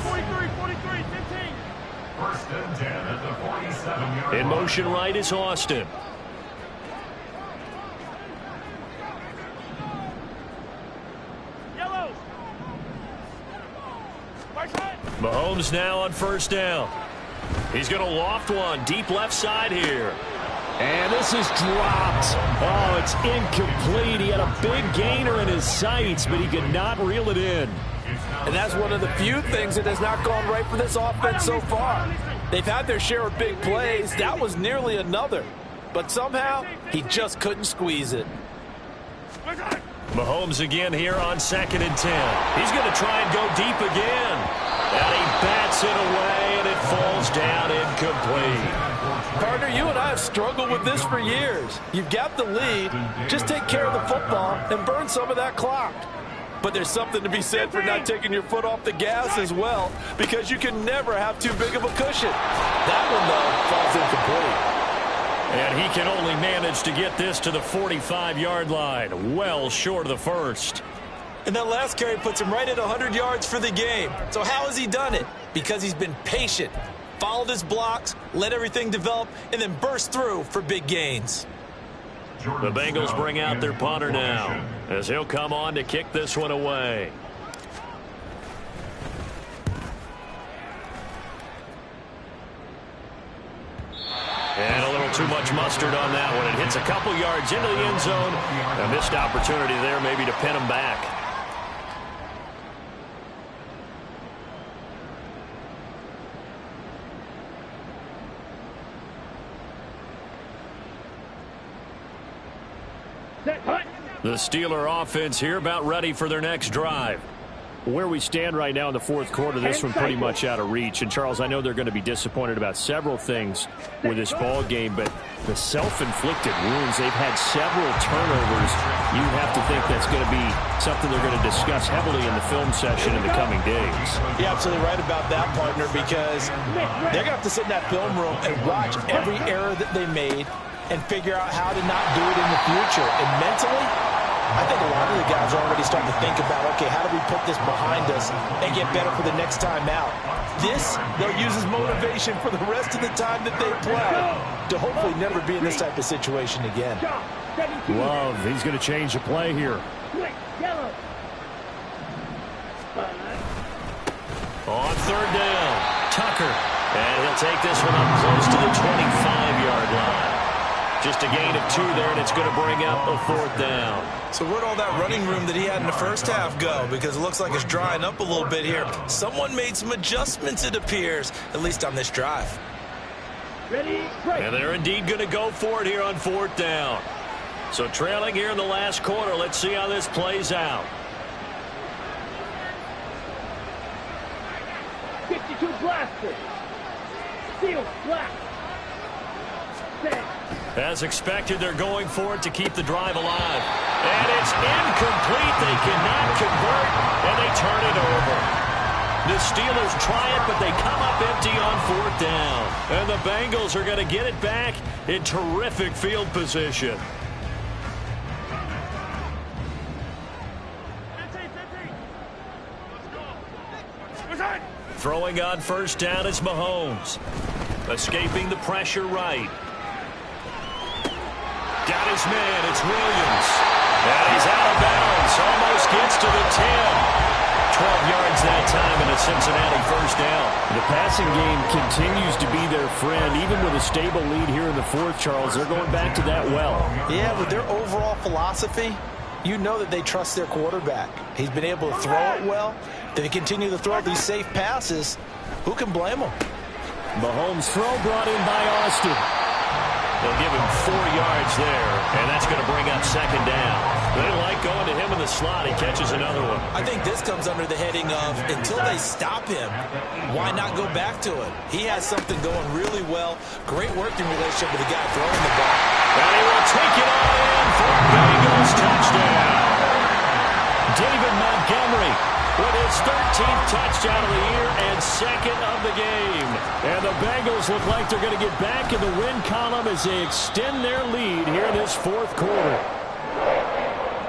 43, 15. First and 10 at the 47-yard line. In motion right is Austin. Yellow. Mahomes now on first down. He's going to loft one deep left side here. And this is dropped. Oh, it's incomplete. He had a big gainer in his sights, but he could not reel it in. And that's one of the few things that has not gone right for this offense so far. They've had their share of big plays. That was nearly another. But somehow, he just couldn't squeeze it. Mahomes again here on 2nd and 10. He's going to try and go deep again. And he bats it away, and it falls down incomplete. Partner, you and I have struggled with this for years. You've got the lead. Just take care of the football and burn some of that clock. But there's something to be said for not taking your foot off the gas as well, because you can never have too big of a cushion. That one, though, falls incomplete. And he can only manage to get this to the 45-yard line, well short of the first. And that last carry puts him right at 100 yards for the game. So how has he done it? Because he's been patient, followed his blocks, let everything develop, and then burst through for big gains. The Bengals bring out their punter now, as he'll come on to kick this one away. And a little too much mustard on that one. It hits a couple yards into the end zone. A missed opportunity there maybe to pin him back. The Steeler offense here about ready for their next drive. Where we stand right now in the fourth quarter, this one pretty much out of reach. And, Charles, I know they're going to be disappointed about several things with this ball game, but the self-inflicted wounds, they've had several turnovers. You have to think that's going to be something they're going to discuss heavily in the film session in the coming days. You're absolutely right about that, partner, because they're going to have to sit in that film room and watch every error that they made and figure out how to not do it in the future. And mentally, I think a lot of the guys are already starting to think about, okay, how do we put this behind us and get better for the next time out? This, they'll use as motivation for the rest of the time that they play to hopefully never be in this type of situation again. Love, he's going to change the play here. On 3rd down, Tucker. And he'll take this one up close to the 25-yard line. Just a gain of 2 there, and it's going to bring up a 4th down. So where'd all that running room that he had in the first half go? Because it looks like it's drying up a little bit here. Someone made some adjustments, it appears, at least on this drive. Ready? And they're indeed going to go for it here on 4th down. So trailing here in the last quarter. Let's see how this plays out. 52 blaster. Steel black. As expected, they're going for it to keep the drive alive. And it's incomplete. They cannot convert, and they turn it over. The Steelers try it, but they come up empty on 4th down. And the Bengals are going to get it back in terrific field position. Throwing on 1st down is Mahomes. Escaping the pressure right. Got his man, it's Williams. And he's out of bounds, almost gets to the 10. 12 yards that time and a Cincinnati 1st down. The passing game continues to be their friend. Even with a stable lead here in the 4th, Charles, they're going back to that well. Yeah, with their overall philosophy, you know that they trust their quarterback. He's been able to throw it well. They continue to throw these safe passes. Who can blame them? Mahomes' throw brought in by Austin. They'll give him 4 yards there, and that's going to bring up 2nd down. They like going to him in the slot. He catches another one. I think this comes under the heading of, until they stop him, why not go back to it? He has something going really well. Great working relationship with the guy throwing the ball. And he will take it all in for a Bengals touchdown. David Montgomery with his 13th touchdown of the year and 2nd of the game. And the Bengals look like they're going to get back in the win column as they extend their lead here in this 4th quarter.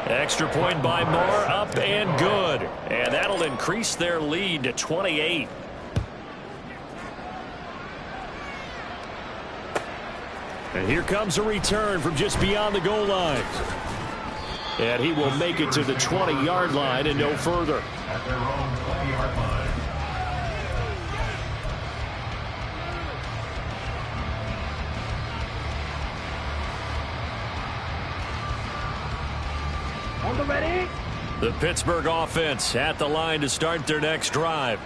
Extra point by Moore, up and good. And that'll increase their lead to 28. And here comes a return from just beyond the goal line. And he will make it to the 20-yard line and no further. At their own 20-yard line. On the ready. The Pittsburgh offense at the line to start their next drive.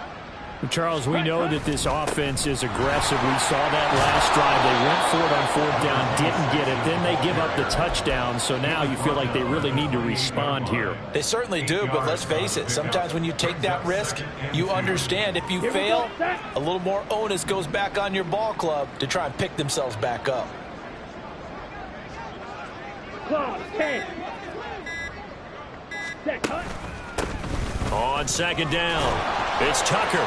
Charles, we know that this offense is aggressive. We saw that last drive. They went for it on 4th down, didn't get it. but then they give up the touchdown, so now you feel like they really need to respond here. They certainly do, but let's face it, sometimes when you take that risk, you understand if you fail, a little more onus goes back on your ball club to try and pick themselves back up. On second down, it's Tucker.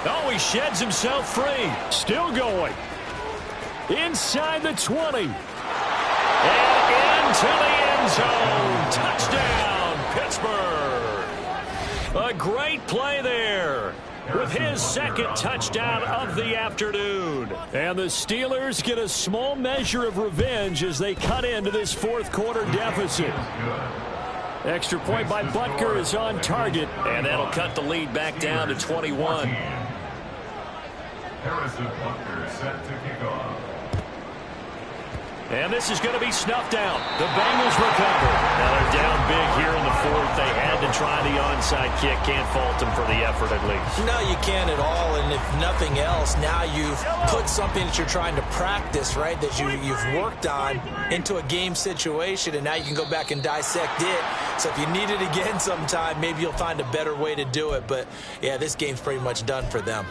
Oh, he sheds himself free. Still going. Inside the 20. And into the end zone. Touchdown, Pittsburgh. A great play there with his second touchdown of the afternoon. And the Steelers get a small measure of revenge as they cut into this fourth quarter deficit. Extra point by Butker is on target. And that'll cut the lead back down to 21. Harrison Butker set to kick off. And this is going to be snuffed out. The Bengals recover. Now they're down big here in the fourth. They had to try the onside kick. Can't fault them for the effort at least. No, you can't at all. And if nothing else, now you've put something that you're trying to practice, right, that you've worked on into a game situation, and now you can go back and dissect it. So if you need it again sometime, maybe you'll find a better way to do it. But, yeah, this game's pretty much done for them.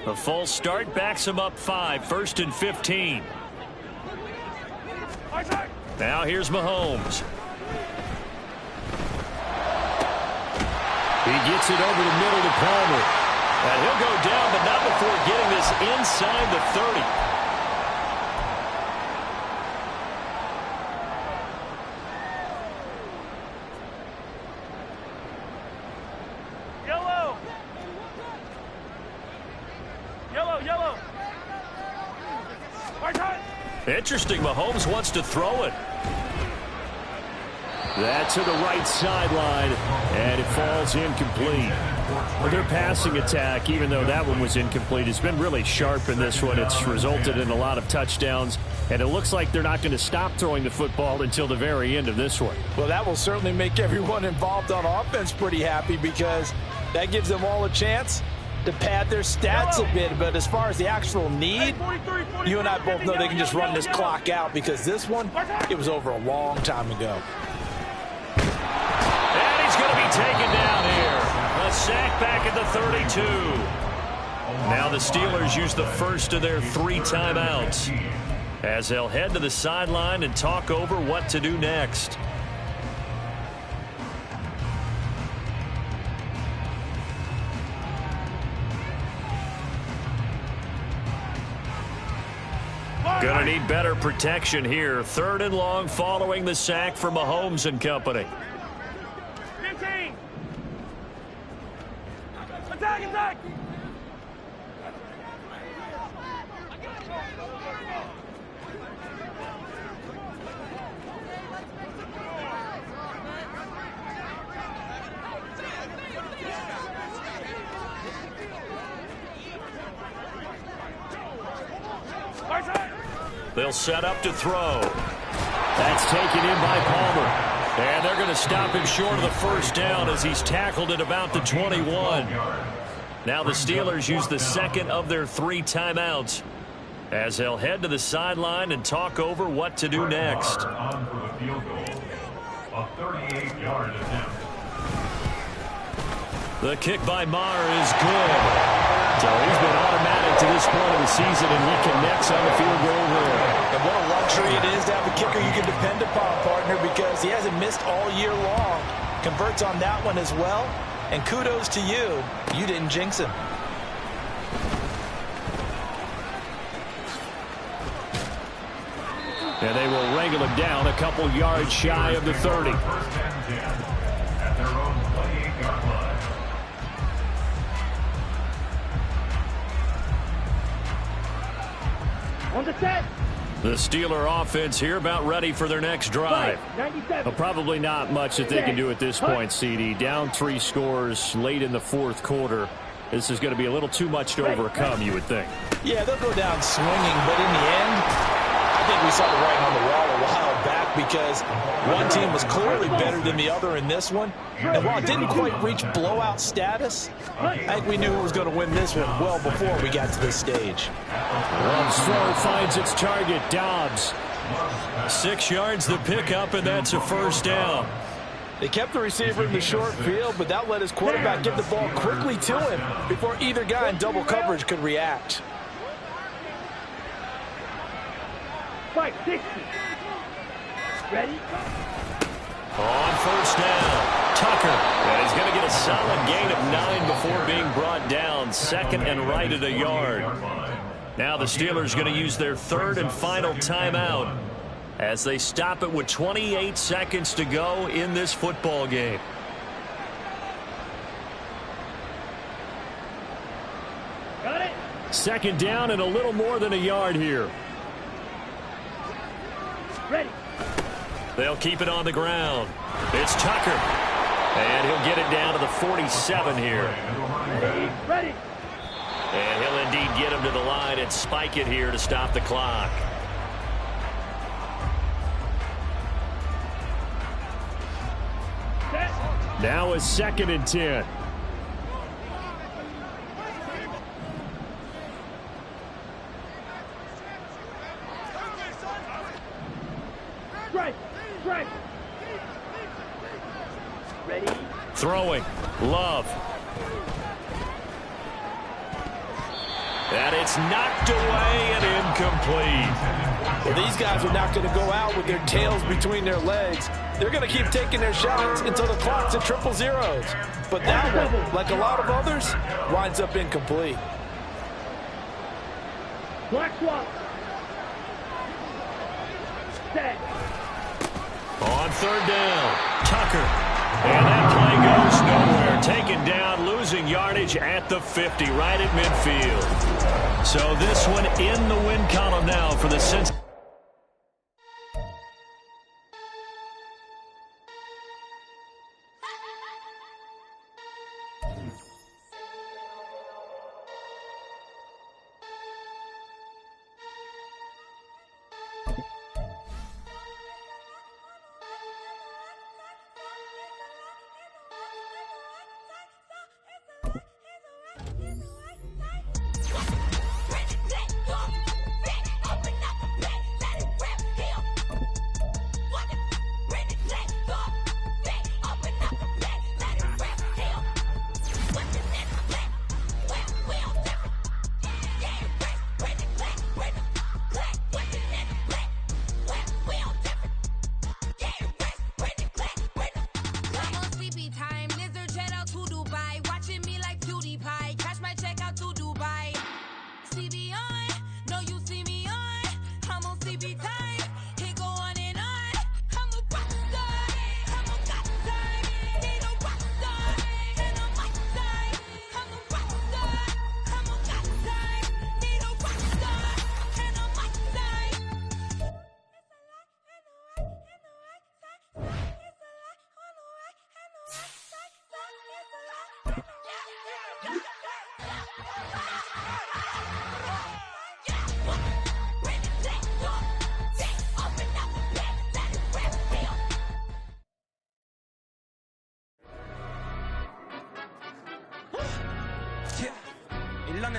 A false start backs him up 5, 1st and 15. Now here's Mahomes. He gets it over the middle to Palmer. And he'll go down, but not before getting this inside the 30. Interesting, Mahomes wants to throw it. That's to the right sideline, and it falls incomplete. Well, their passing attack, even though that one was incomplete, has been really sharp in this one. It's resulted in a lot of touchdowns, and it looks like they're not going to stop throwing the football until the very end of this one. Well, that will certainly make everyone involved on offense pretty happy because that gives them all a chance to pad their stats a bit. But as far as the actual need, you and I both know they can just run this clock out because this one, it was over a long time ago. And he's going to be taken down here. A sack back at the 32. Now the Steelers use the first of their 3 timeouts as they'll head to the sideline and talk over what to do next. Gonna need better protection here. 3rd and long following the sack for Mahomes and company. 15. Attack, attack. They'll set up to throw. That's taken in by Palmer. And they're going to stop him short of the first down as he's tackled at about the 21. Now the Steelers use the second of their 3 timeouts as they'll head to the sideline and talk over what to do next. On for the field goal. A 38-yard attempt. The kick by Maher is good. So he's been automatic to this point of the season, and he connects on the field goal there. And what a luxury it is to have a kicker you can depend upon, partner, because he hasn't missed all year long. Converts on that one as well. And kudos to you. You didn't jinx him. And they will wrangle him down a couple yards shy of the 30. First and 10 at their own 28-yard line. On the set. The Steeler offense here about ready for their next drive. 97. Well, probably not much that they can do at this point, CD. Down 3 scores late in the fourth quarter. This is going to be a little too much to overcome, you would think. Yeah, they'll go down swinging, but in the end, I think we saw the writing on the wall a while back because one team was clearly better than the other in this one. And while it didn't quite reach blowout status, I think we knew who was going to win this one well before we got to this stage. Love's throw finds its target, Dobbs. 6 yards the pickup, and that's a first down. They kept the receiver in the short field, but that let his quarterback get the ball quickly to him before either guy in double coverage could react. 560. Ready? On first down, Tucker. And he's going to get a solid gain of 9 before being brought down. Second and right at a yard. Now the Steelers going to use their third and final timeout as they stop it with 28 seconds to go in this football game. Got it. Second down and a little more than a yard here. Ready. They'll keep it on the ground. It's Tucker. And he'll get it down to the 47 here. Ready. And he'll indeed get him to the line and spike it here to stop the clock. Now is 2nd and 10. Strike. Ready. Throwing. Love. And it's knocked away and incomplete. Well, these guys are not going to go out with their tails between their legs. They're going to keep taking their shots until the clock's at 0-0. But that one, like a lot of others, winds up incomplete. Black swap. Set. On third down, Tucker. And that play goes nowhere. Taken down, losing yardage at the 50, right at midfield. So this one in the win column now for the Cincinnati.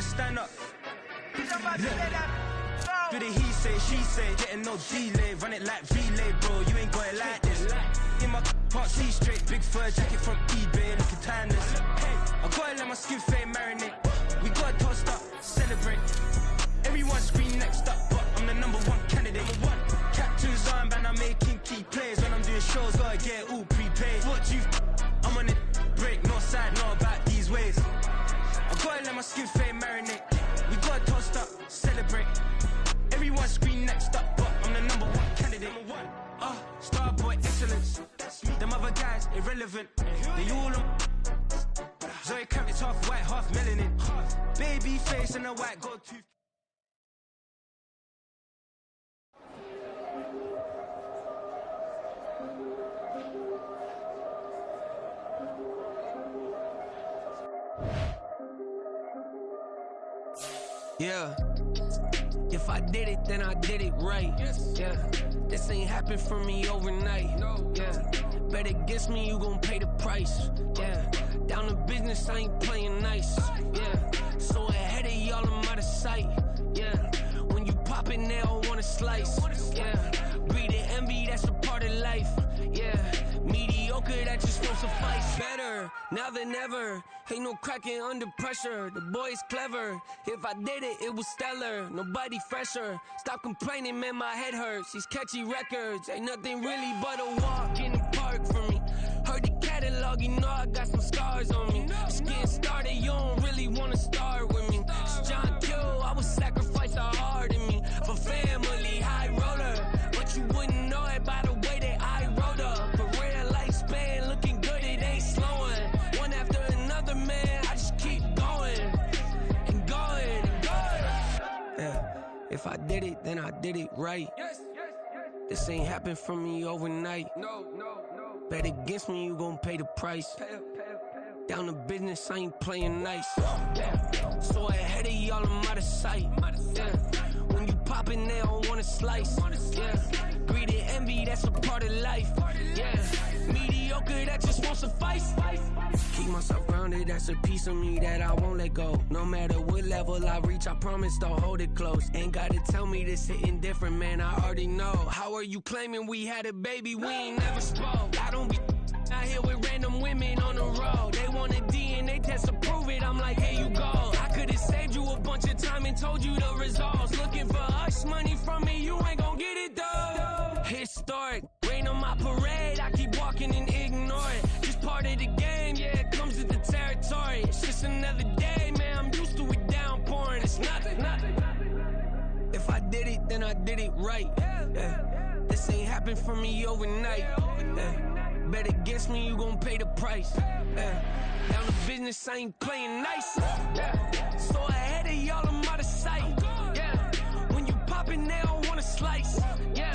Stand up. Do the he say, she say, getting no delay, run it like relay, bro. You ain't got it like this. In my can't see straight, big fur jacket from eBay, looking timeless. I gotta let my skin fade marinate. We gotta toast up, celebrate. Everyone scream next up, but I'm the #1 candidate. Captain's armband, I'm making key plays. When I'm doing shows, gotta get it all prepaid. What you? I'm on it, break, no side, no about these ways. I gotta let my skin fade marinate. We gotta toast up, celebrate. Everyone scream next up, but I'm the #1 candidate. Starboy excellence. Them other guys irrelevant. They all on. Zoe Camp, it's half white, half melanin. Baby face and a white gold tooth. Yeah. You If I did it, then I did it right. Yeah, this ain't happened for me overnight. Yeah, bet against me, you gon' pay the price. Yeah, down to business, I ain't playing nice. Yeah, so ahead of y'all, I'm out of sight. Yeah, when you poppin', they all wanna slice. Yeah, greed and envy, that's a part of life. Yeah, mediocre, that just won't suffice. Better now than ever. Ain't no cracking under pressure. The boy's clever. If I did it, it was stellar. Nobody fresher. Stop complaining, man, my head hurts. These catchy records ain't nothing really but a walk in the park for me. Heard the catalog, you know I got some scars on me. Just getting started, you don't really wanna start with me. It's John Q, I would sacrifice a heart in me for family, high roller. But you wouldn't know it by the way that I wrote up. A real lifespan, looking good, it ain't slowing. One after another, man, I just keep going and going and going. Yeah, if I did it, then I did it right. This ain't happened for me overnight. Bet against me, you gon' pay the price. Down to business, I ain't playing nice. Yeah, so ahead of y'all, I'm out of sight. Yeah, when you poppin', they don't wanna slice. Yeah, greed and envy, that's a part of life. Yeah, mediocre, that just won't suffice. Keep myself grounded, that's a piece of me that I won't let go. No matter what level I reach, I promise to hold it close. Ain't gotta tell me this hitting different, man, I already know. How are you claiming we had a baby, we ain't never spoke? I don't be out here with random women on the road. They want a DNA test to prove it, I'm like, here you go. I could've saved you a bunch of time and told you the results. Looking for hush money from me, you ain't gon' get it though. Historic, rain on my parade, I keep walking and ignore it. Just part of the game, yeah, it comes with the territory. It's just another day, man, I'm used to it downpouring. It's nothing. If I did it, then I did it right. Yeah. This ain't happened for me overnight. Yeah. Bet against me, you gon' pay the price. Yeah. Down to business, I ain't playing nice. Yeah. So ahead of y'all, I'm out of sight. Yeah. When you poppin', they don't wanna slice. Yeah.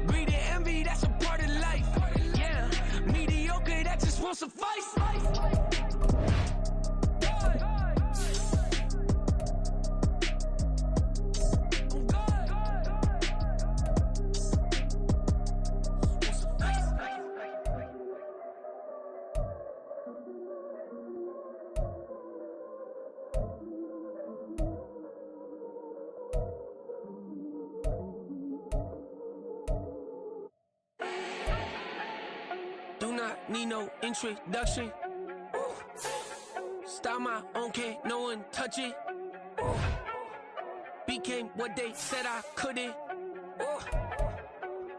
Greed and envy, that's a part of life. Yeah. Mediocre, that just won't suffice. Need no introduction. Style my own, can't no one touch it. Became what they said I couldn't.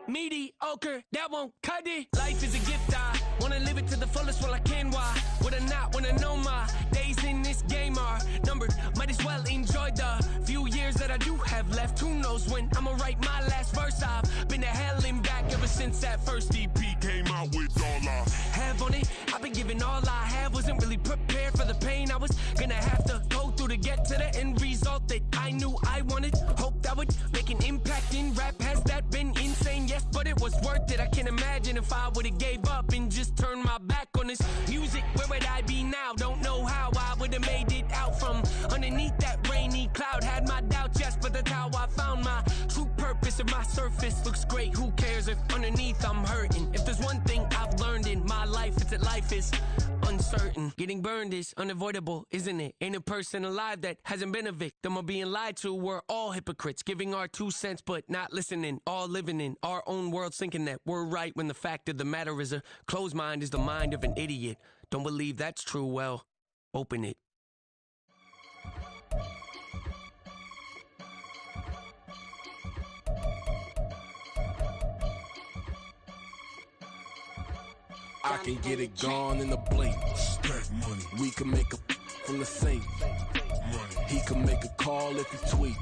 Mediocre, that won't cut it. Life is a gift, I wanna live it to the fullest while I can. Why would I not wanna know my days in this game are numbered? Might as well enjoy the few years that I do have left. Who knows when I'ma write my last verse? I've been to hell and back ever since that first EP came out with all I have on it. I've been giving all I have, wasn't really prepared for the pain I was gonna have to go through to get to the end result that I knew I wanted. Hope that would make an impact in rap. Has that been insane? Yes, but it was worth it. I can't imagine if I would've gave up and just turned my back on this music. Where would I be now? Don't know how I would've made it out from underneath that rainy cloud. Had my doubts, yes, but that's how I found my true purpose. If my surface looks great, who cares if underneath I'm hurting? If there's one thing I've learned in my life, it's that life is uncertain. Getting burned is unavoidable, isn't it? Ain't a person alive that hasn't been a victim of being lied to. We're all hypocrites, giving our 2 cents but not listening. All living in our own world, thinking that we're right when the fact of the matter is a closed mind is the mind of an idiot. Don't believe that's true? Well, open it. I can get it gone in a blink. Stack money. We can make a from the sink. Money. He can make a call if he tweet.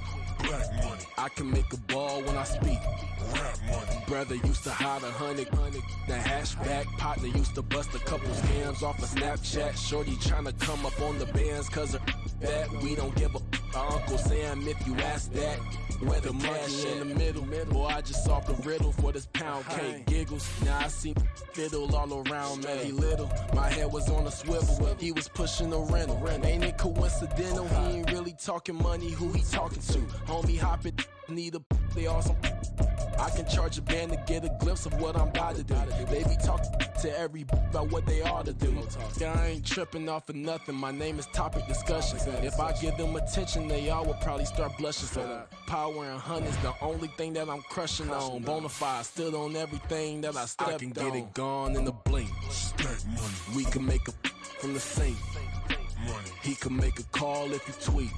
Black money. I can make a ball when I speak. Rap money. Brother used to hide 100. The hashback partner used to bust a couple scams off of Snapchat. Shorty tryna come up on the bands cause of that. We don't give a Uncle Sam if you ask that. Where the money in the middle. Boy, I just solved the riddle for this pound cake. Giggles. Now I see fiddle all around me. He little, my head was on a swivel. He was pushing a rental. Ain't it coincidental? He ain't really talking money. Who he talking to? Homie hopping, need a they awesome. I can charge a band to get a glimpse of what I'm about to do. They be talking to every about what they ought to do. Yeah, I ain't tripping off of nothing. My name is topic discussion. If I give them attention, they all would probably start blushing. So power and honey's the only thing that I'm crushing on. Bonafide, stood on everything that I stepped on. I can get it gone in a blink. We can make a from the sink. He can make a call if you tweet.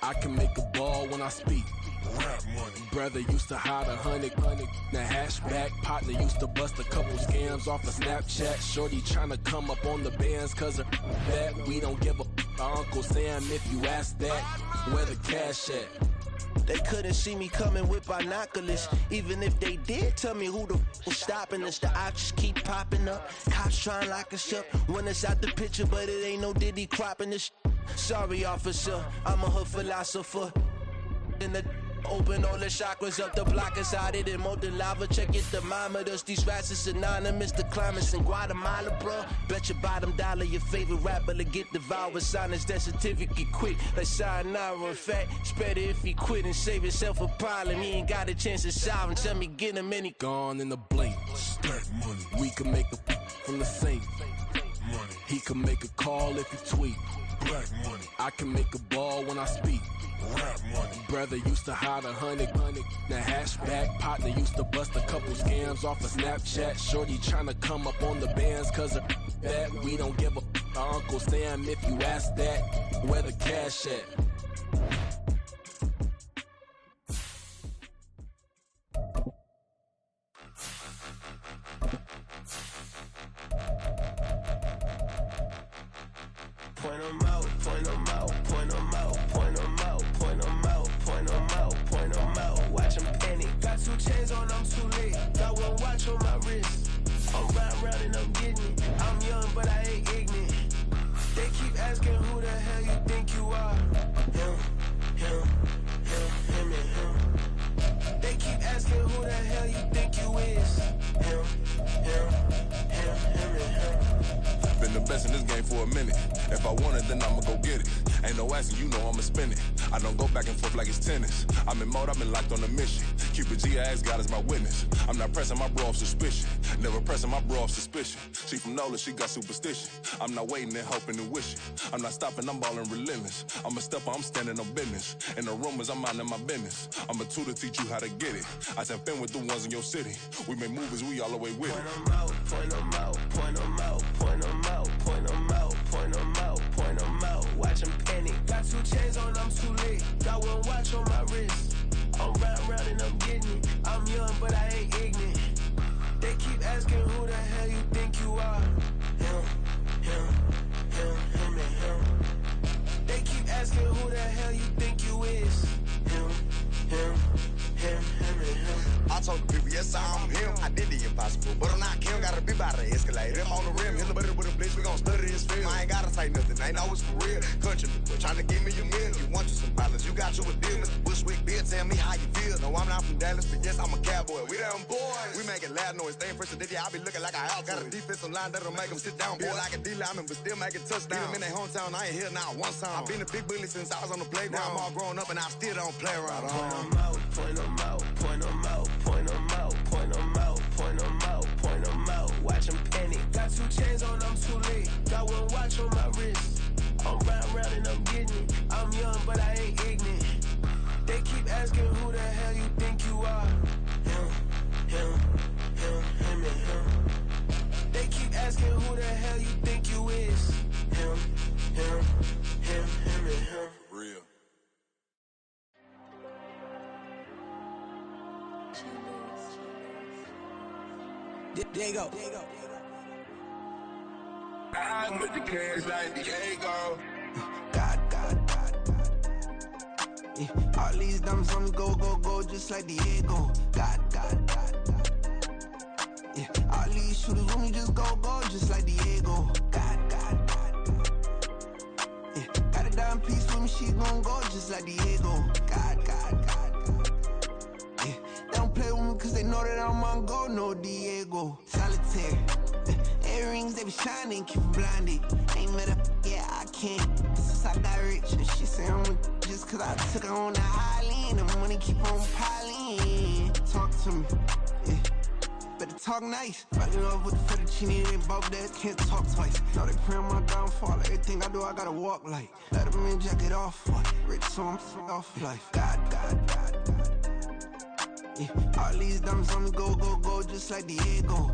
I can make a ball when I speak. Brother used to hide 100. The hashback partner used to bust a couple scams off of Snapchat. Shorty tryna come up on the bands cause of that. We don't give a Uncle Sam if you ask that. Where the cash at? They couldn't see me coming with binoculars. Even if they did, tell me who the was stopping us. The options keep popping up. Cops trying to lock us up. When it's out the picture, but it ain't no Diddy cropping this. Sorry, officer, I'm a hood philosopher. In the open all the chakras up the block inside it and molten lava. Check your thermometers. These rats is synonymous. The climates in Guatemala, bro. Bet your bottom dollar your favorite rapper to get devoured. Sign his death certificate quick. Like sayonara. In fact, it's better if he quit and save himself a problem. He ain't got a chance to solve him. Tell me get him any gone in the blink. We can make a from the sink. He can make a call if you tweet. I can make a ball when I speak. Brother used to hide 100. The hashback partner used to bust a couple scams off of Snapchat. Shorty tryna come up on the bands cause of that. We don't give a Uncle Sam if you ask that. Where the cash at? Point 'em out, point 'em out, point 'em out, point 'em out, point 'em out, point 'em out, point 'em out. Watch 'em panic. Got 2 chains on, I'm too late. Got 1 watch on my wrist. I'm round and I'm getting it. I'm young, but I ain't ignorant. They keep asking who the hell you think you are. Him, and him. They keep asking who the hell you think you is. Him, and him. Been the best in this game for a minute. If I want it, then I'ma go get it. Ain't no asking, you know I'ma spin it. I don't go back and forth like it's tennis. I'm in mode, I've been locked on a mission. Cupid G, I ask God as my witness. I'm not pressing my bro off suspicion. Never pressing my bro off suspicion. She from Nola, she got superstition. I'm not waiting and hoping and wishing. I'm not stopping, I'm balling relentless. I'm a stepper, I'm standing on business. In the rumors, I'm minding my business. I'm a tutor, teach you how to get it. I said, been with the ones in your city. We make movies, we all the way with it. Point 'em out, point 'em out, point 'em out, point 'em out, point 'em out, point 'em out, point 'em out. Watch 'em panic. Got 2 chains on, I'm too late. Got 1 watch on my wrist. I'm round and I'm getting it. I'm young, but I ain't ignorant. They keep asking who the hell you think you are. Him, and him. They keep asking who the hell you think you is. Him, and him. I told the people, yes, I'm him. I did the impossible, but I'm not Kim. Gotta be by the escalator. I'm on the rim, hit the butter with a blitz. We gon' study this film. I ain't gotta say nothing, ain't always for real. Country people trying to give me a meal. You want you some balance, you got you a deal. Mr. Bushwick, Bill, tell me how you feel. No, I'm not from Dallas, but yes, I'm a cowboy. We them boys. We making loud noise. Staying fresh to I be looking like a house. Got a defensive line that'll make them sit down. Feel like a D-lineman, but still making touchdowns. Beat them in their hometown, I ain't here now one time. I've been a big bully since I was on the playground. Now I'm all grown up and I still don't play around. Point 'em out, point 'em out, point 'em out, point 'em out, point 'em out, point 'em out, point 'em out. Watch 'em panic. Got 2 chains on, I'm too late. Got 1 watch on my wrist. I'm round and I'm getting it. I'm young, but I ain't ignorant. They keep asking who the hell you think you are. Him, and him. They keep asking who the hell you think you is. Him, and him. Real. There you go. I'm with the cash like Diego. God. Yeah. All these diamonds on me go, just like Diego. God. Yeah. All these shooters on me just go, just like Diego. God. Yeah. Got a dime piece with me, she gon' go just like Diego. God. Yeah. They don't play with me cause they know know that I'm on go, no Diego. Solitaire. Earrings, they be shining, keep them blinded. Ain't met up, yeah, I can't. Since I got rich, and she say I'm just cause I took her on the island. The money keep on piling. Talk to me, yeah. Better talk nice. Fucking up with the fettuccine, they both dead, can't talk twice. Now they pray on my downfall. Everything I do, I gotta walk like. Let them in, jacket off. Rich, so I'm off life. God. Yeah. All these diamonds on me go, just like Diego.